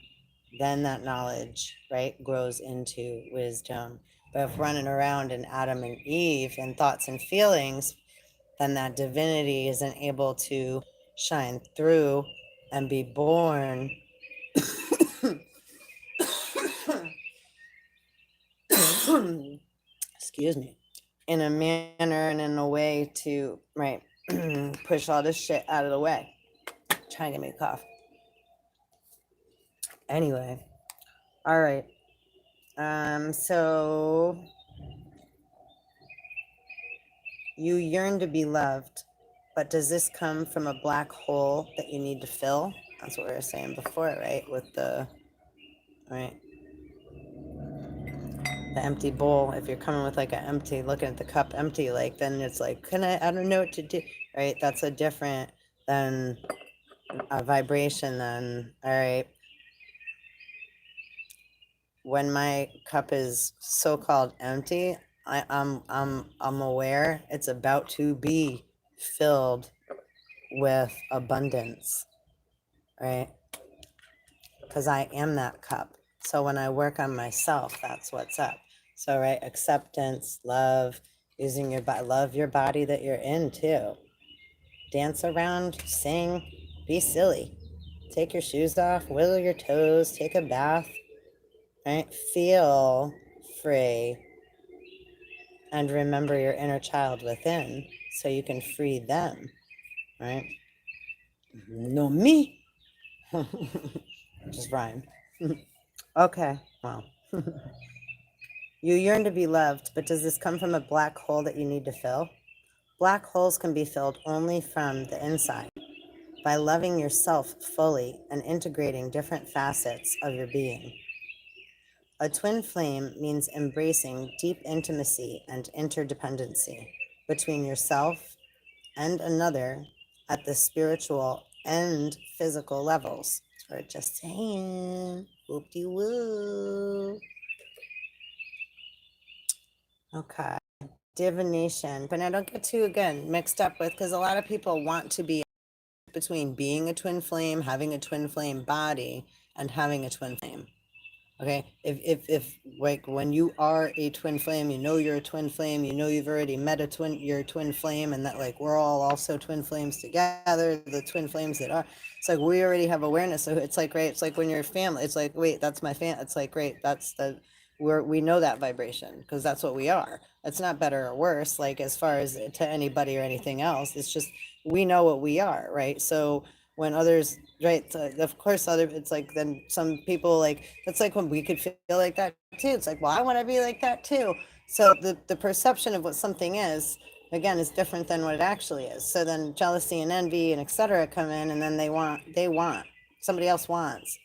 Then that knowledge, right, grows into wisdom. But if running around in Adam and Eve and thoughts and feelings, then that divinity isn't able to shine through and be born excuse me, in a manner and in a way to, right, push all this shit out of the way. Trying to get me a cough. Anyway, all right. So you yearn to be loved, but does this come from a black hole that you need to fill? That's what we were saying before, right? With the, right, the empty bowl. If you're coming with like an empty, looking at the cup empty, like, then it's like, I don't know what to do, right? That's a different than a vibration then, all right. When my cup is so-called empty, I'm aware it's about to be filled with abundance, right? Because I am that cup. So when I work on myself, that's what's up. So, right, acceptance, love, using your body, love your body that you're in too. Dance around, sing, be silly. Take your shoes off, wiggle your toes, take a bath, right? Feel free and remember your inner child within so you can free them, right? No me. Just rhyme. Okay, well. You yearn to be loved, but does this come from a black hole that you need to fill? Black holes can be filled only from the inside, by loving yourself fully and integrating different facets of your being. A twin flame means embracing deep intimacy and interdependency between yourself and another at the spiritual and physical levels. We're just saying, whoop-de-woo. Okay. Divination, but now don't get too, again, mixed up with, because a lot of people want to be between being a twin flame, having a twin flame body, and having a twin flame. Okay, if like when you are a twin flame, you know you're a twin flame, you know you've already met your twin flame, and that like we're all also twin flames together, the twin flames that are, it's like we already have awareness. So it's like, right, it's like when you're family, it's like, wait, that's my fan, it's like, great, that's the, we know that vibration because that's what we are. It's not better or worse, like as far as to anybody or anything else. It's just we know what we are, right? So when others, right, so of course other, it's like then some people like, it's like when we could feel like that too. It's like, well, I want to be like that too. So the perception of what something is, again, is different than what it actually is. So then jealousy and envy and etc. come in, and then they want somebody else wants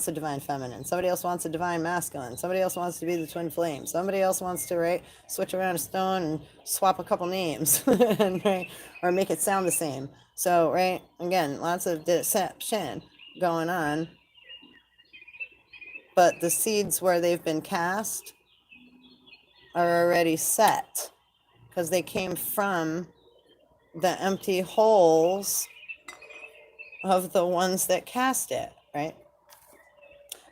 a divine feminine, somebody else wants a divine masculine, somebody else wants to be the twin flame, somebody else wants to, right, switch around a stone and swap a couple names and, right, or make it sound the same. So, right, again, lots of deception going on, but the seeds where they've been cast are already set because they came from the empty holes of the ones that cast it, right?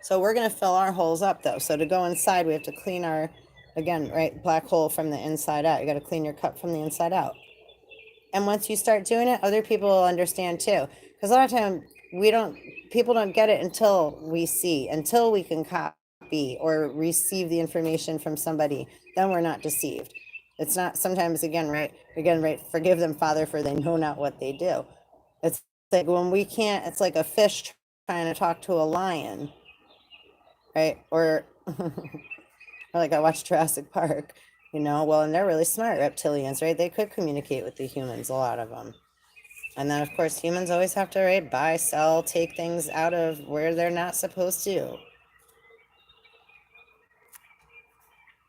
So we're going to fill our holes up though. So to go inside, we have to clean our, again, right, black hole from the inside out. You got to clean your cup from the inside out. And once you start doing it, other people will understand too. Because a lot of times people don't get it until we see, until we can copy or receive the information from somebody, then we're not deceived. It's not sometimes, again, right, forgive them, Father, for they know not what they do. It's like when we can't, it's like a fish trying to talk to a lion, right? Or like I watched Jurassic Park, well, and they're really smart reptilians, right? They could communicate with the humans, a lot of them. And then, of course, humans always have to, right, buy, sell, take things out of where they're not supposed to.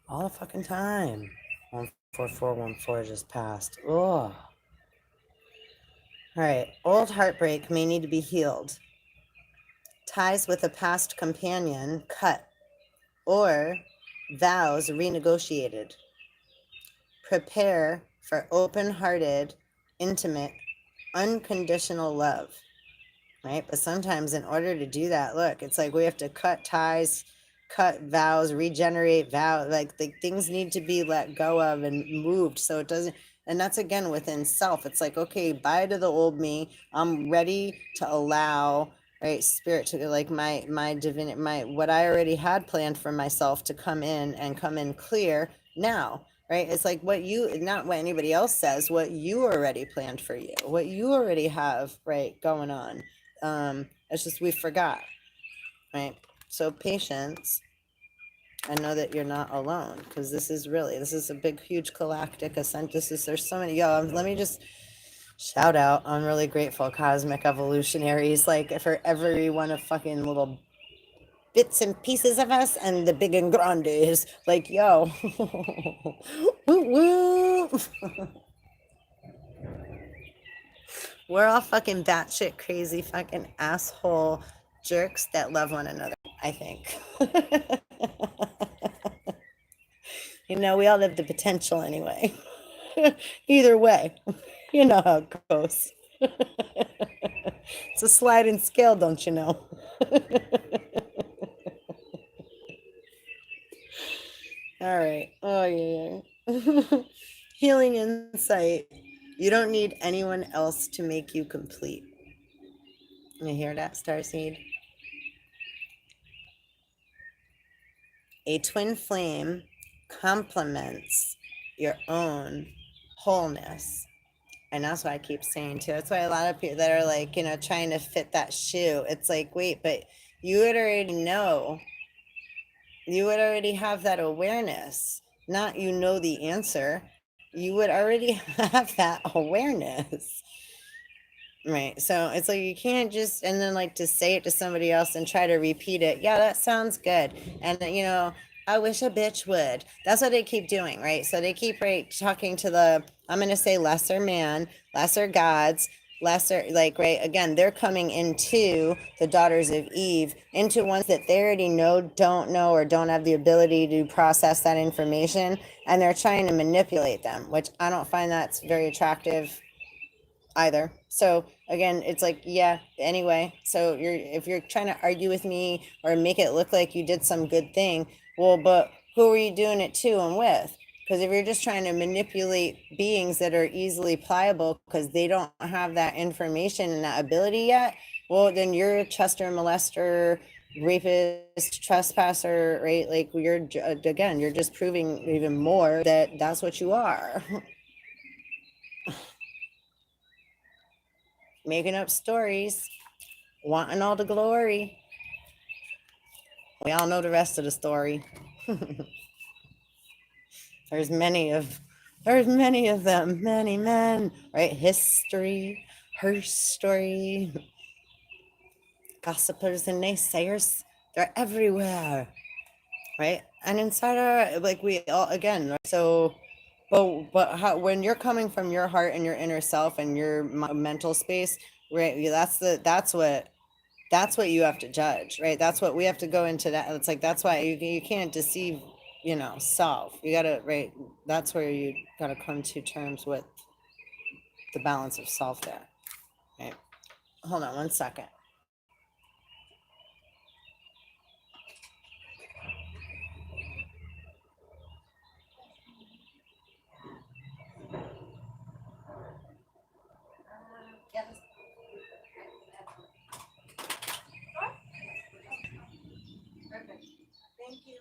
All the fucking time. 14414 just passed. Oh. All right. Old heartbreak may need to be healed. Ties with a past companion cut, or vows renegotiated. Prepare for open-hearted, intimate, unconditional love. right? But sometimes in order to do that, look, it's like we have to cut ties, cut vows, regenerate vows. Like the things need to be let go of and moved so it doesn't. And that's again within self. It's like, okay, bye to the old me. I'm ready to allow, right, spirit to, like, my divinity, my what I already had planned for myself to come in and come in clear now. Right? It's like what you, not what anybody else says, what you already planned for you, what you already have, right, going on. It's just we forgot, right? So patience, and know that you're not alone, because this is a big, huge galactic ascent. There's so many, let me just shout out, I'm really grateful, cosmic evolutionaries, like for every one of fucking little bits and pieces of us and the big and grandes, like, yo, woo woo. We're all fucking batshit crazy fucking asshole jerks that love one another, I think. You know, we all have the potential anyway. Either way, you know how it goes. It's a sliding scale, don't you know? All right. Oh, yeah. Healing insight. You don't need anyone else to make you complete. You hear that, Starseed? A twin flame complements your own wholeness. And that's what I keep saying too. That's why a lot of people that are like, trying to fit that shoe, it's like, wait, but you would already know. You would already have that awareness. Not the answer. You would already have that awareness. Right. So it's like you can't just, and then like to say it to somebody else and try to repeat it. Yeah, that sounds good. And I wish a bitch would. That's what they keep doing, right? So they keep talking to I'm gonna say lesser man, lesser gods, lesser, like, right, again, they're coming into the daughters of Eve, into ones that they already don't know, or don't have the ability to process that information, and they're trying to manipulate them, which I don't find that's very attractive either. So again, it's like, yeah, anyway, so if you're trying to argue with me or make it look like you did some good thing, well, but who are you doing it to and with? Because if you're just trying to manipulate beings that are easily pliable because they don't have that information and that ability yet, well, then you're a Chester molester, rapist, trespasser, right? Like, you're just proving even more that that's what you are. Making up stories, wanting all the glory. We all know the rest of the story. There's many of them, many men, right? History, her story, gossipers and naysayers, they're everywhere, right? And inside our, like, we all, again, right? So, but how, when you're coming from your heart and your inner self and your mental space, right? That's what you have to judge, right? That's what we have to go into. That it's like, that's why you can't deceive, self. You gotta, right, that's where you gotta come to terms with the balance of self there, right? Hold on one second. Perfect. Thank you.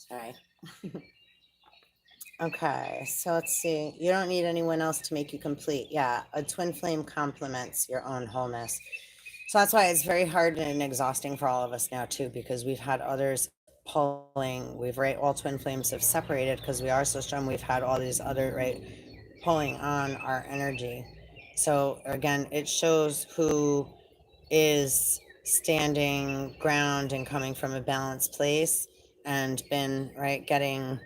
Sorry. Okay, so let's see. You don't need anyone else to make you complete. Yeah, a twin flame complements your own wholeness. So that's why it's very hard and exhausting for all of us now too, because we've had others pulling. We've, right, all twin flames have separated because we are so strong. We've had all these other, right, pulling on our energy. So again, it shows who is standing ground and coming from a balanced place and been, right, getting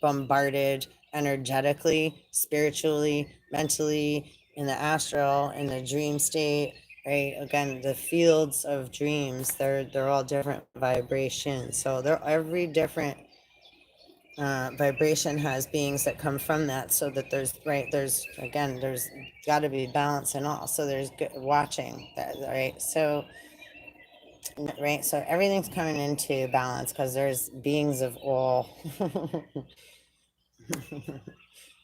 bombarded energetically, spiritually, mentally, in the astral, in the dream state, right? Again, the fields of dreams, they're all different vibrations. So they're every different vibration has beings that come from that, so that there's right there's again there's got to be balance in all. So there's watching that, right? So right, so everything's coming into balance because there's beings of all.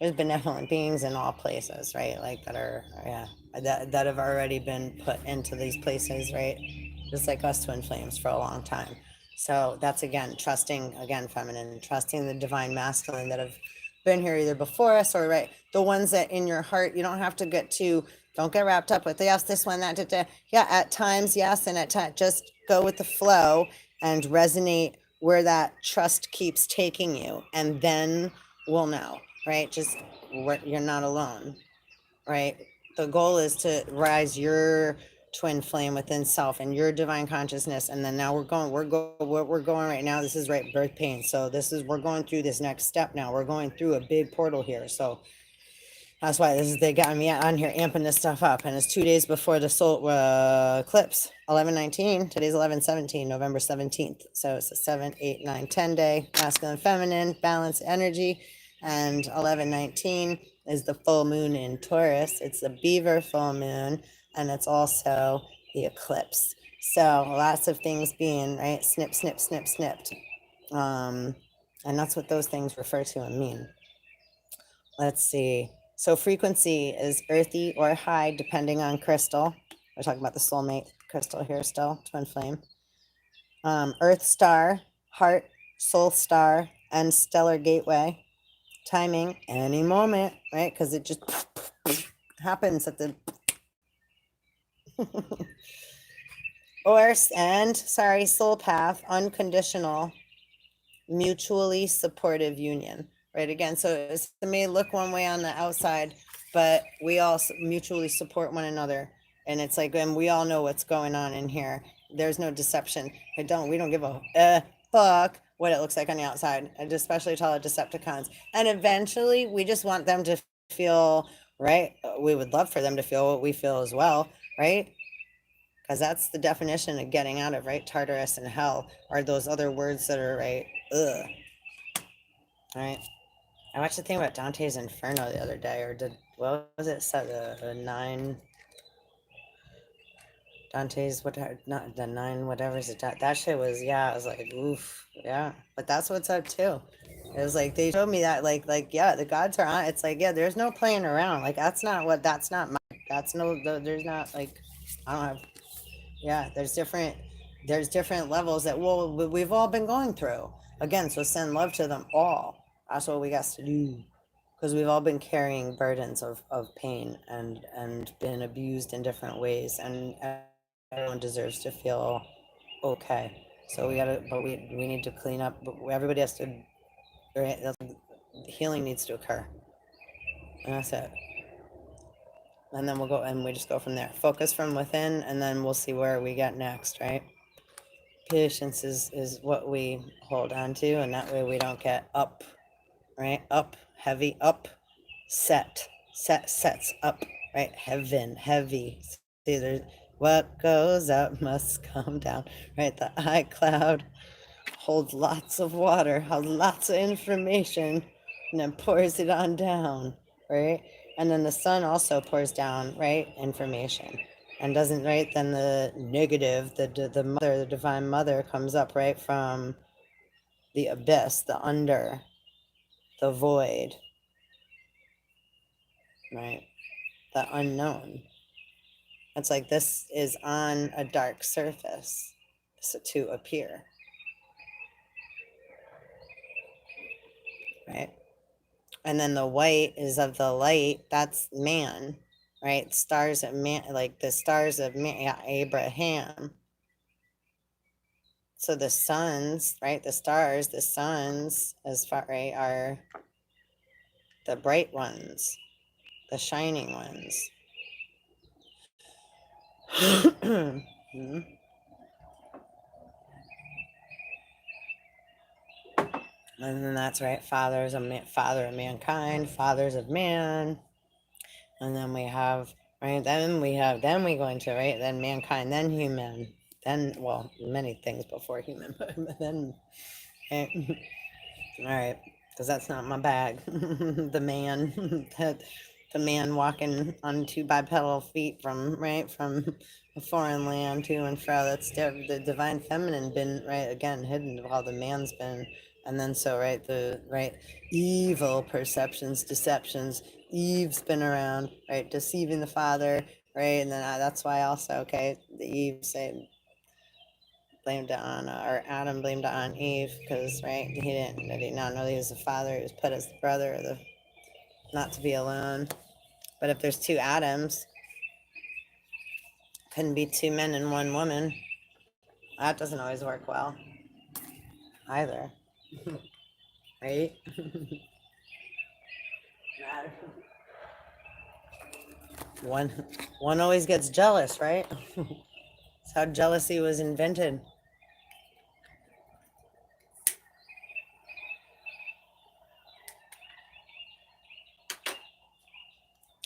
There's benevolent beings in all places, right? Like that are, yeah, that have already been put into these places, right? Just like us twin flames for a long time. So that's again trusting, again feminine, trusting the divine masculine that have been here either before us or right, the ones that in your heart you don't have to get to. Don't get wrapped up with yes, this one, that, yeah. At times, yes, and at times, just go with the flow and resonate where that trust keeps taking you, and then we'll know, right? Just you're not alone, right? The goal is to rise your twin flame within self and your divine consciousness. And then now we're going right now. This is right, birth pain. So this is, we're going through this next step now. We're going through a big portal here. So that's why this is, they got me on here amping this stuff up. And it's 2 days before the solar eclipse, 11/19. Today's 11/17, November 17th. So it's a 7, 8, 9, 10 day, masculine, feminine, balance, energy. And 11/19 is the full moon in Taurus. It's the beaver full moon, and it's also the eclipse. So lots of things being, right, snip, snip, snip, snipped. And that's what those things refer to and mean. Let's see. So frequency is earthy or high, depending on crystal. We're talking about the soulmate crystal here still, twin flame. Earth star, heart, soul star, and stellar gateway. Timing, any moment, right? Because it just happens at the... soul path, unconditional, mutually supportive union. Right, again, so it may look one way on the outside, but we all mutually support one another. And it's like, and we all know what's going on in here. There's no deception. We don't give a fuck what it looks like on the outside, and especially to all the Decepticons. And eventually we just want them to feel, right? We would love for them to feel what we feel as well, right? Because that's the definition of getting out of, right? Tartarus and hell are those other words that are, right? Ugh. All right. I watched the thing about Dante's Inferno the other day, or what was it? So the 9 Dante's, not the 9 whatever is it? That shit was, yeah. I was like, oof, yeah. But that's what's up too. It was like they showed me that, yeah, the gods are on. It's like, yeah, there's no playing around. Like that's not there's not like, I don't have, yeah. There's different levels that we've all been going through. Again, so send love to them all. That's what we got to do. Because we've all been carrying burdens of pain and been abused in different ways, and everyone deserves to feel okay. So we need to clean up, but everybody has to, right? Healing needs to occur, and that's it. And then we just go from there. Focus from within, and then we'll see where we get next, right? Patience is what we hold on to, and that way we don't get up, right? Up, heavy, up, sets up, right? Heavy. See, there's what goes up must come down, right? The iCloud holds lots of water, has lots of information, and then pours it on down, right? And then the sun also pours down, right? Information. And doesn't, right? Then the negative, the mother, the divine mother comes up, right? From the abyss, the under, the void, right? The unknown. It's like this is on a dark surface to appear, right? And then the white is of the light. That's man, right? Stars of man, like the stars of man, yeah, Abraham. So the suns, right? The stars, the suns, as far, right, are the bright ones, the shining ones. And then that's right, father of mankind, fathers of man. And then we have right? Then we go into, right, then mankind, then human, then, well, many things before human, but then, right? All right, because that's not my bag. The man, the man walking on two bipedal feet from, right, from a foreign land to and fro. That's the divine feminine been, right, again, hidden while the man's been. And then so, right, the, right, evil perceptions, deceptions, Eve's been around, right, deceiving the father, right? And then that's why also, okay, the Eve say, blamed it on, or Adam blamed it on Eve, because, right, he did not know he was the father. He was put as the brother, or the not to be alone. But if there's two Adams, couldn't be two men and one woman. That doesn't always work well either, right? one one always gets jealous, right? That's how jealousy was invented.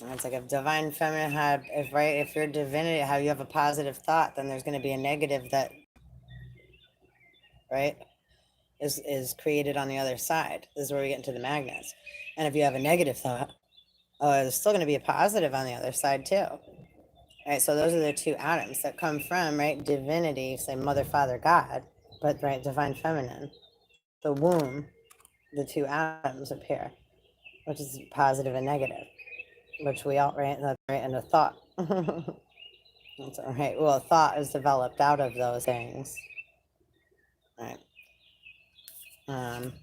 And it's like if divine feminine had, if, right, if your divinity, how you have a positive thought, then there's going to be a negative that, right, is created on the other side. This is where we get into the magnets. And if you have a negative thought, there's still going to be a positive on the other side too. Right, so those are the two atoms that come from, right, divinity, say mother, father, God, but, right, divine feminine, the womb, the two atoms appear, which is positive and negative, which we all, right, that's right, and a thought. That's all right. Well, thought is developed out of those things. Right.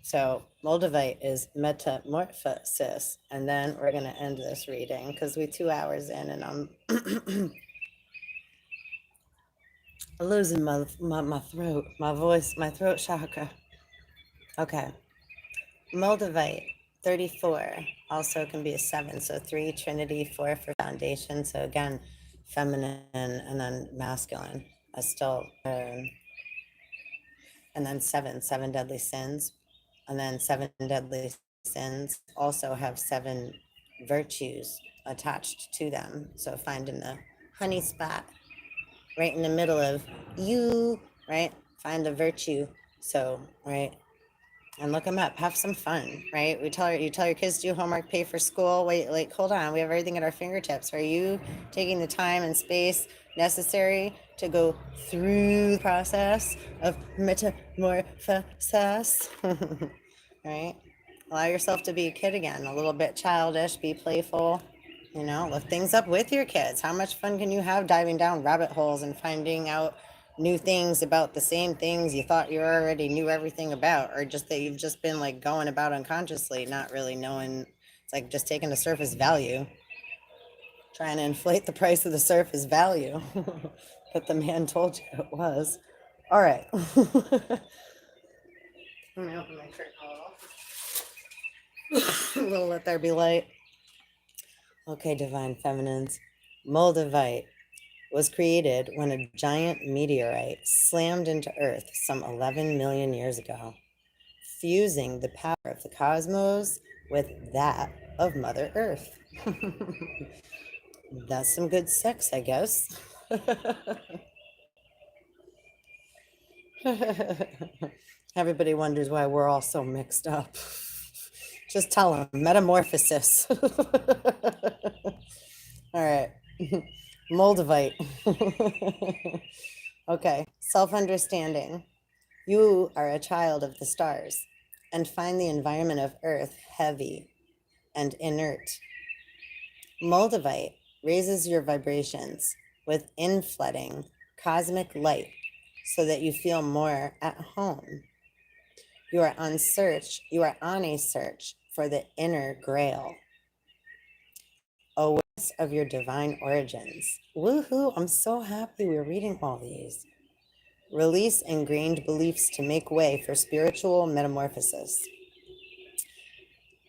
So Moldavite is metamorphosis, and then we're going to end this reading because we're 2 hours in and I'm losing my throat, my voice, my throat chakra. Okay. Moldavite, 34, also can be a 7. So 3, Trinity, 4 for foundation. So again, feminine and then masculine. I still, and then 7 deadly sins. And then 7 deadly sins also have 7 virtues attached to them. So finding the honey spot right in the middle of you, right? Find the virtue. So, right? And look them up. Have some fun, right? You tell your kids to do homework, pay for school. Wait, like, hold on. We have everything at our fingertips. Are you taking the time and space necessary to go through the process of metamorphosis? Right? Allow yourself to be a kid again, a little bit childish, be playful, lift things up with your kids. How much fun can you have diving down rabbit holes and finding out new things about the same things you thought you already knew everything about, or just that you've just been like going about unconsciously, not really knowing. It's like just taking the surface value, trying to inflate the price of the surface value that the man told you it was. All right. Let me open my curtain a little. Little let there be light. Okay, divine feminines. Moldavite was created when a giant meteorite slammed into Earth some 11 million years ago, fusing the power of the cosmos with that of Mother Earth. That's some good sex, I guess. Everybody wonders why we're all so mixed up. Just tell them, metamorphosis. All right. Moldavite. Okay. Self-understanding. You are a child of the stars and find the environment of Earth heavy and inert. Moldavite raises your vibrations with inflooding cosmic light so that you feel more at home. You are on a search for the inner grail. Awareness of your divine origins. Woohoo, I'm so happy we're reading all these. Release ingrained beliefs to make way for spiritual metamorphosis.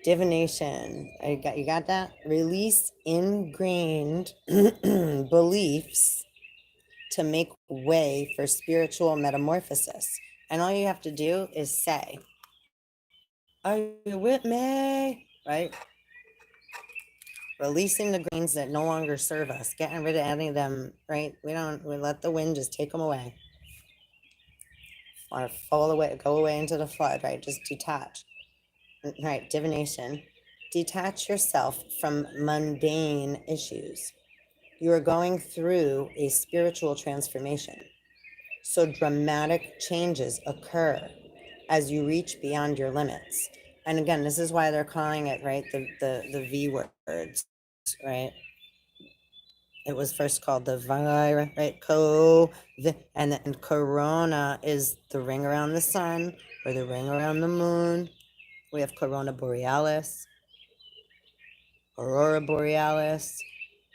Divination. You got that? Release ingrained beliefs to make way for spiritual metamorphosis. And all you have to do is say, are you with me? Right? releasing the grains that no longer serve us, getting rid of any of them, right? We let the wind just take them away, or go away into the flood, right? Just detach, right? Divination. Detach yourself from mundane issues. You are going through a spiritual transformation. So dramatic changes occur as you reach beyond your limits. And again, this is why they're calling it, right, the V words, right? It was first called the virus, right? And then corona is the ring around the sun or the ring around the moon. We have corona borealis, aurora borealis.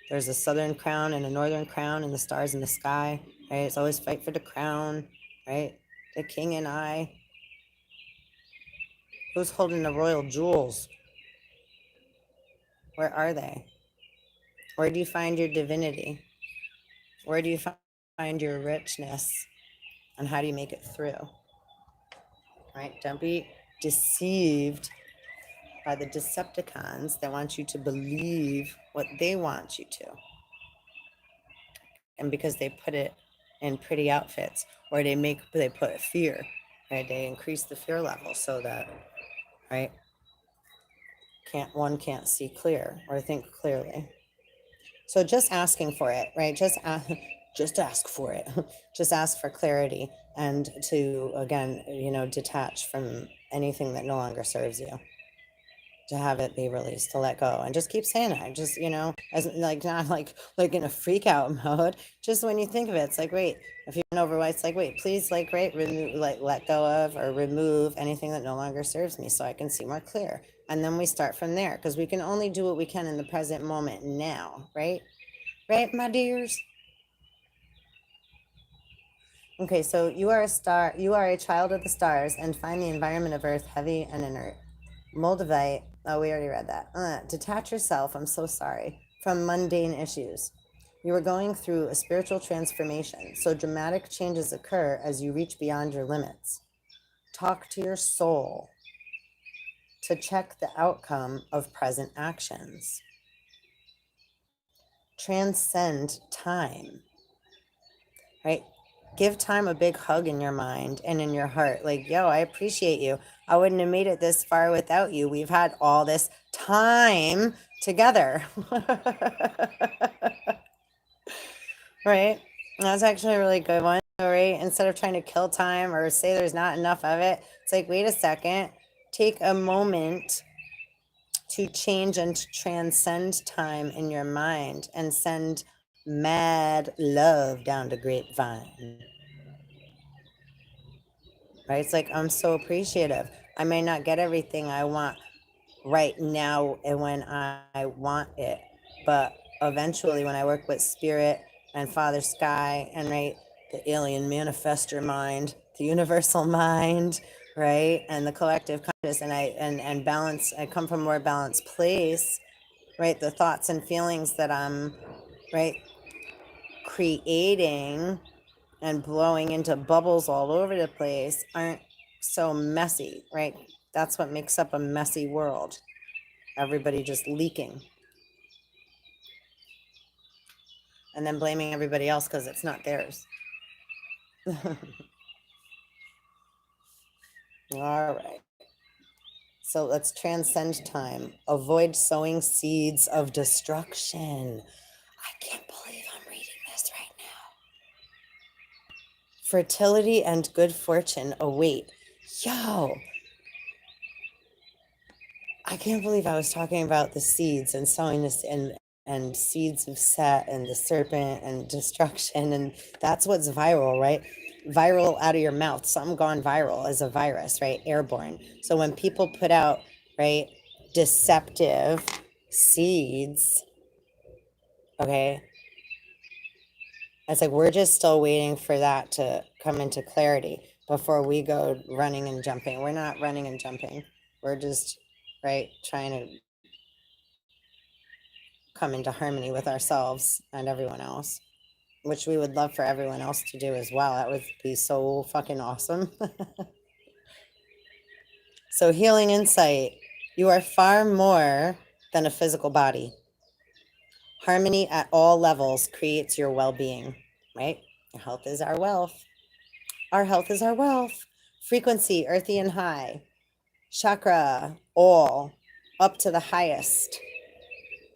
There's a southern crown and a northern crown and the stars in the sky, right? It's always fight for the crown, right? The king and I. Who's holding the royal jewels? Where are they? Where do you find your divinity? Where do you find your richness? And how do you make it through? Right? Don't be deceived by the Decepticons that want you to believe what they want you to. And because they put it in pretty outfits, or they put fear, right? They increase the fear level so that, right, one can't see clear or think clearly. So just asking for it, right? Just ask for it. Just ask for clarity and to, again, detach from anything that no longer serves you, to have it be released, to let go, and just keep saying it. Just, as like, not like in a freak out mode. Just when you think of it, it's like, wait, if you're overwhelmed, it's like, wait, please, like, right, remove, like, let go of or remove anything that no longer serves me so I can see more clear. And then we start from there, because we can only do what we can in the present moment now, right? Right, my dears? Okay, so you are a star, you are a child of the stars, and find the environment of Earth heavy and inert. Moldavite, oh, we already read that. Detach yourself, I'm so sorry, from mundane issues. You are going through a spiritual transformation, so dramatic changes occur as you reach beyond your limits. Talk to your soul to check the outcome of present actions. Transcend time, right? Give time a big hug in your mind and in your heart. Like, yo, I appreciate you. I wouldn't have made it this far without you. We've had all this time together. Right? That's actually a really good one, right? Instead of trying to kill time or say there's not enough of it, it's like, wait a second, take a moment to change and transcend time in your mind and send mad love down the grapevine. Right? It's like, I'm so appreciative. I may not get everything I want right now and when I want it, but eventually when I work with spirit and Father Sky and, right, the alien manifestor mind, the universal mind, right, and the collective conscious, and and balance, I come from a more balanced place, right? The thoughts and feelings that I'm, right, creating and blowing into bubbles all over the place aren't so messy, right? That's what makes up a messy world. Everybody just leaking. And then blaming everybody else because it's not theirs. All right. So let's transcend time. Avoid sowing seeds of destruction. I can't believe I'm reading this right now. Fertility and good fortune await. Yo, I can't believe I was talking about the seeds and sowing this and seeds of Set and the serpent and destruction. And that's what's viral, right? Viral out of your mouth. Something gone viral is a virus, right? Airborne. So when people put out, right, deceptive seeds, okay, it's like we're just still waiting for that to come into clarity before we go running and jumping. We're not running and jumping. We're just, right, trying to come into harmony with ourselves and everyone else, which we would love for everyone else to do as well. That would be so fucking awesome. So healing insight, you are far more than a physical body. Harmony at all levels creates your well-being, right? Your health is our wealth. Our health is our wealth. Frequency, earthy and high. Chakra, all, up to the highest.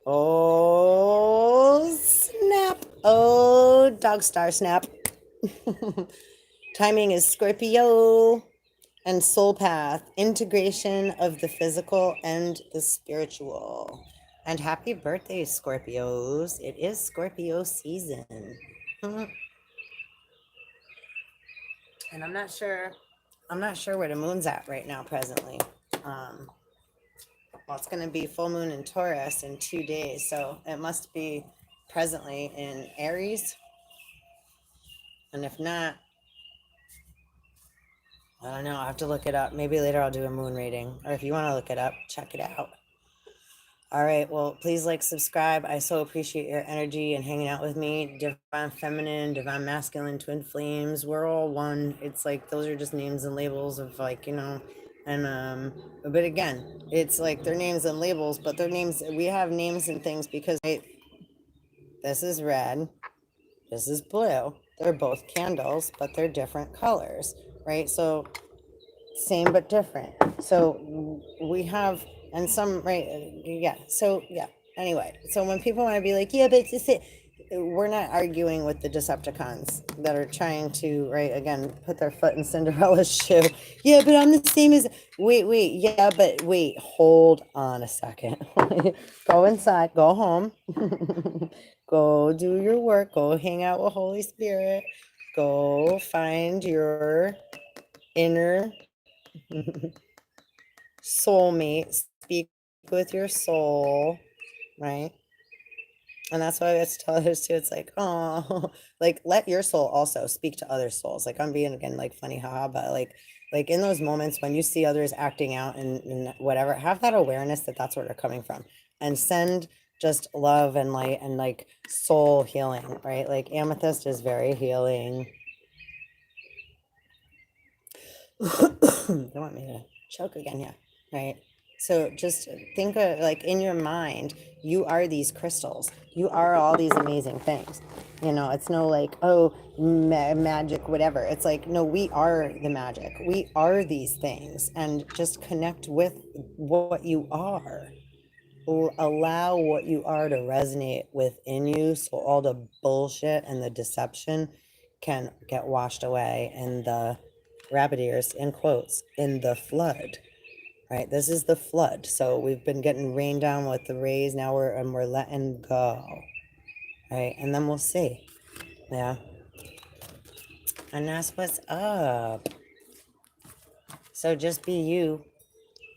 Oh, snap. Oh, dog star snap. Timing is Scorpio. And soul path, integration of the physical and the spiritual. And happy birthday, Scorpios. It is Scorpio season. And I'm not sure where the moon's at right now presently. Well, it's going to be full moon in Taurus in 2 days, so it must be presently in Aries. And if not, I don't know, I'll have to look it up. Maybe later I'll do a moon reading, or if you want to look it up, check it out. All right, well, please like, subscribe. I so appreciate your energy and hanging out with me. Divine feminine, divine masculine, twin flames, we're all one. It's like those are just names and labels of, like, you know. And but again, it's like they're names and labels, but they're names. We have names and things because, right, this is red, this is blue. They're both candles, but they're different colors, right? So same but different. So we have, and some, right, yeah, so yeah, anyway, so when people want to be like, yeah, but it's just it, we're not arguing with the Decepticons that are trying to, right, again, put their foot in Cinderella's shoe. Yeah, but I'm the same as, wait, yeah, but wait, hold on a second. Go inside, go home, go do your work, go hang out with Holy Spirit, go find your inner soulmate, speak with your soul, right? And that's why I always tell others too. It's like, oh, like let your soul also speak to other souls. Like I'm being again like funny, haha, but like in those moments when you see others acting out and whatever, have that awareness that that's where they're coming from, and send just love and light and like soul healing, right? Like amethyst is very healing. Don't want me to choke again, yeah, right? So just think of, like, in your mind, you are these crystals. You are all these amazing things. You know, it's no like, oh, magic, whatever. It's like, no, we are the magic. We are these things. And just connect with what you are. Allow what you are to resonate within you, so all the bullshit and the deception can get washed away in the rabbit ears, in quotes, in the flood, right? This is the flood. So we've been getting rained down with the rays. Now we're letting go, right? And then we'll see. Yeah. And that's what's up. So just be you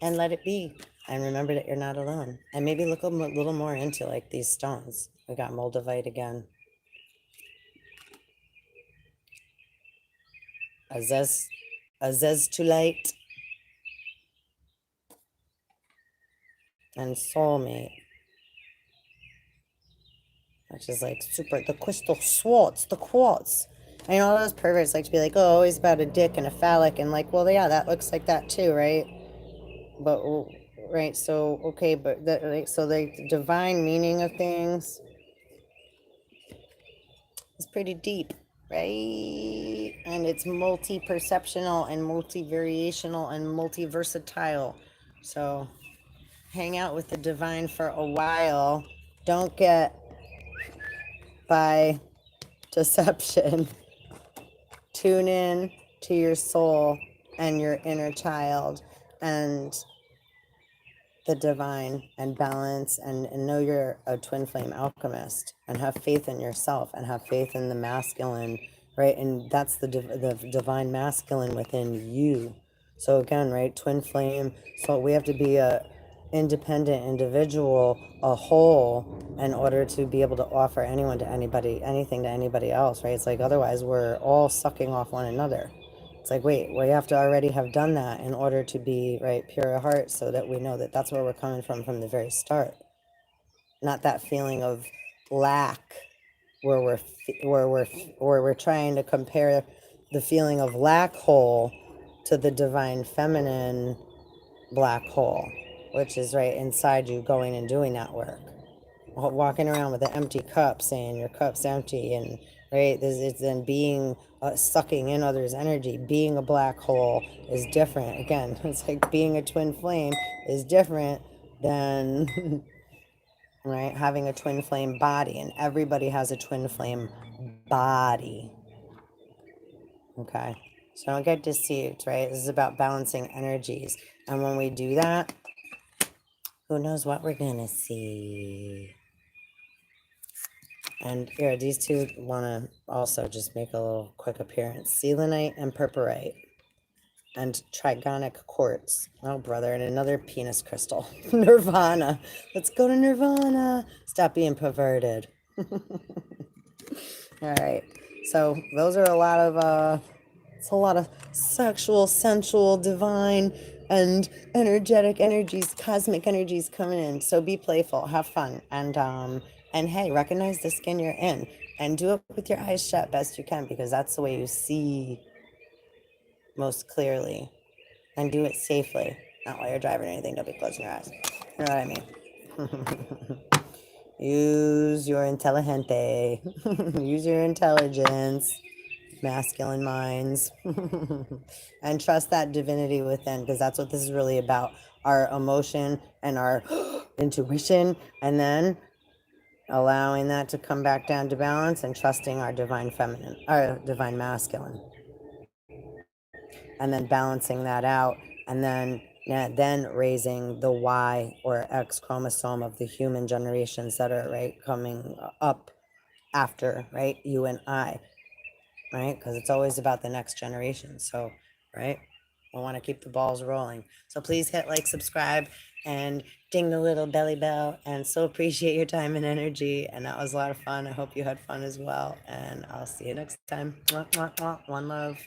and let it be. And remember that you're not alone. And maybe look a little more into like these stones. We got moldavite again. Azeztulite. And soulmate. Which is like super, the crystal quartz, the quartz. I know all those perverts like to be like, oh, always about a dick and a phallic. And like, well, yeah, that looks like that too, right? But, right, so, okay, but, like, so the divine meaning of things is pretty deep, right? And it's multi-perceptional and multi-variational and multi-versatile. So hang out with the divine for a while. Don't get by deception. Tune in to your soul and your inner child and the divine, and balance, and know you're a twin flame alchemist, and have faith in yourself and have faith in the masculine, right? And that's the divine masculine within you. So again, right, twin flame, so we have to be a independent individual, a whole, in order to be able to offer anyone to anybody, anything to anybody else, right? It's like otherwise we're all sucking off one another. It's like, wait, we have to already have done that in order to be, right, pure of heart, so that we know that that's where we're coming from the very start. Not that feeling of lack where we're trying to compare the feeling of lack hole to the divine feminine black hole, which is right inside you going and doing that work. walking around with an empty cup saying your cup's empty, and right, this is then being sucking in others' energy. Being a black hole is different. Again, it's like being a twin flame is different than right, having a twin flame body, and everybody has a twin flame body. Okay, so don't get deceived, right? This is about balancing energies, and when we do that, who knows what we're gonna see. And here, these two want to also just make a little quick appearance. Selenite and purpurite and trigonic quartz. Oh, brother, and another penis crystal. Nirvana. Let's go to Nirvana. Stop being perverted. All right. So those are a lot of, it's a lot of sexual, sensual, divine, and energetic energies, cosmic energies coming in. So be playful, have fun, and hey, recognize the skin you're in, and do it with your eyes shut best you can, because that's the way you see most clearly, and do it safely, not while you're driving or anything. Don't be closing your eyes. You know what I mean? Use your intelligente. Use your intelligence. Masculine minds. And trust that divinity within, because that's what this is really about. Our emotion and our intuition, and then allowing that to come back down to balance, and trusting our divine feminine, our divine masculine, and then balancing that out, and then raising the Y or X chromosome of the human generations that are right coming up after, right, you and I, right? Because it's always about the next generation. So, right, we want to keep the balls rolling. So please hit like, subscribe, and ding the little belly bell. And so appreciate your time and energy. And that was a lot of fun. I hope you had fun as well. And I'll see you next time. Mwah, mwah, mwah. One love.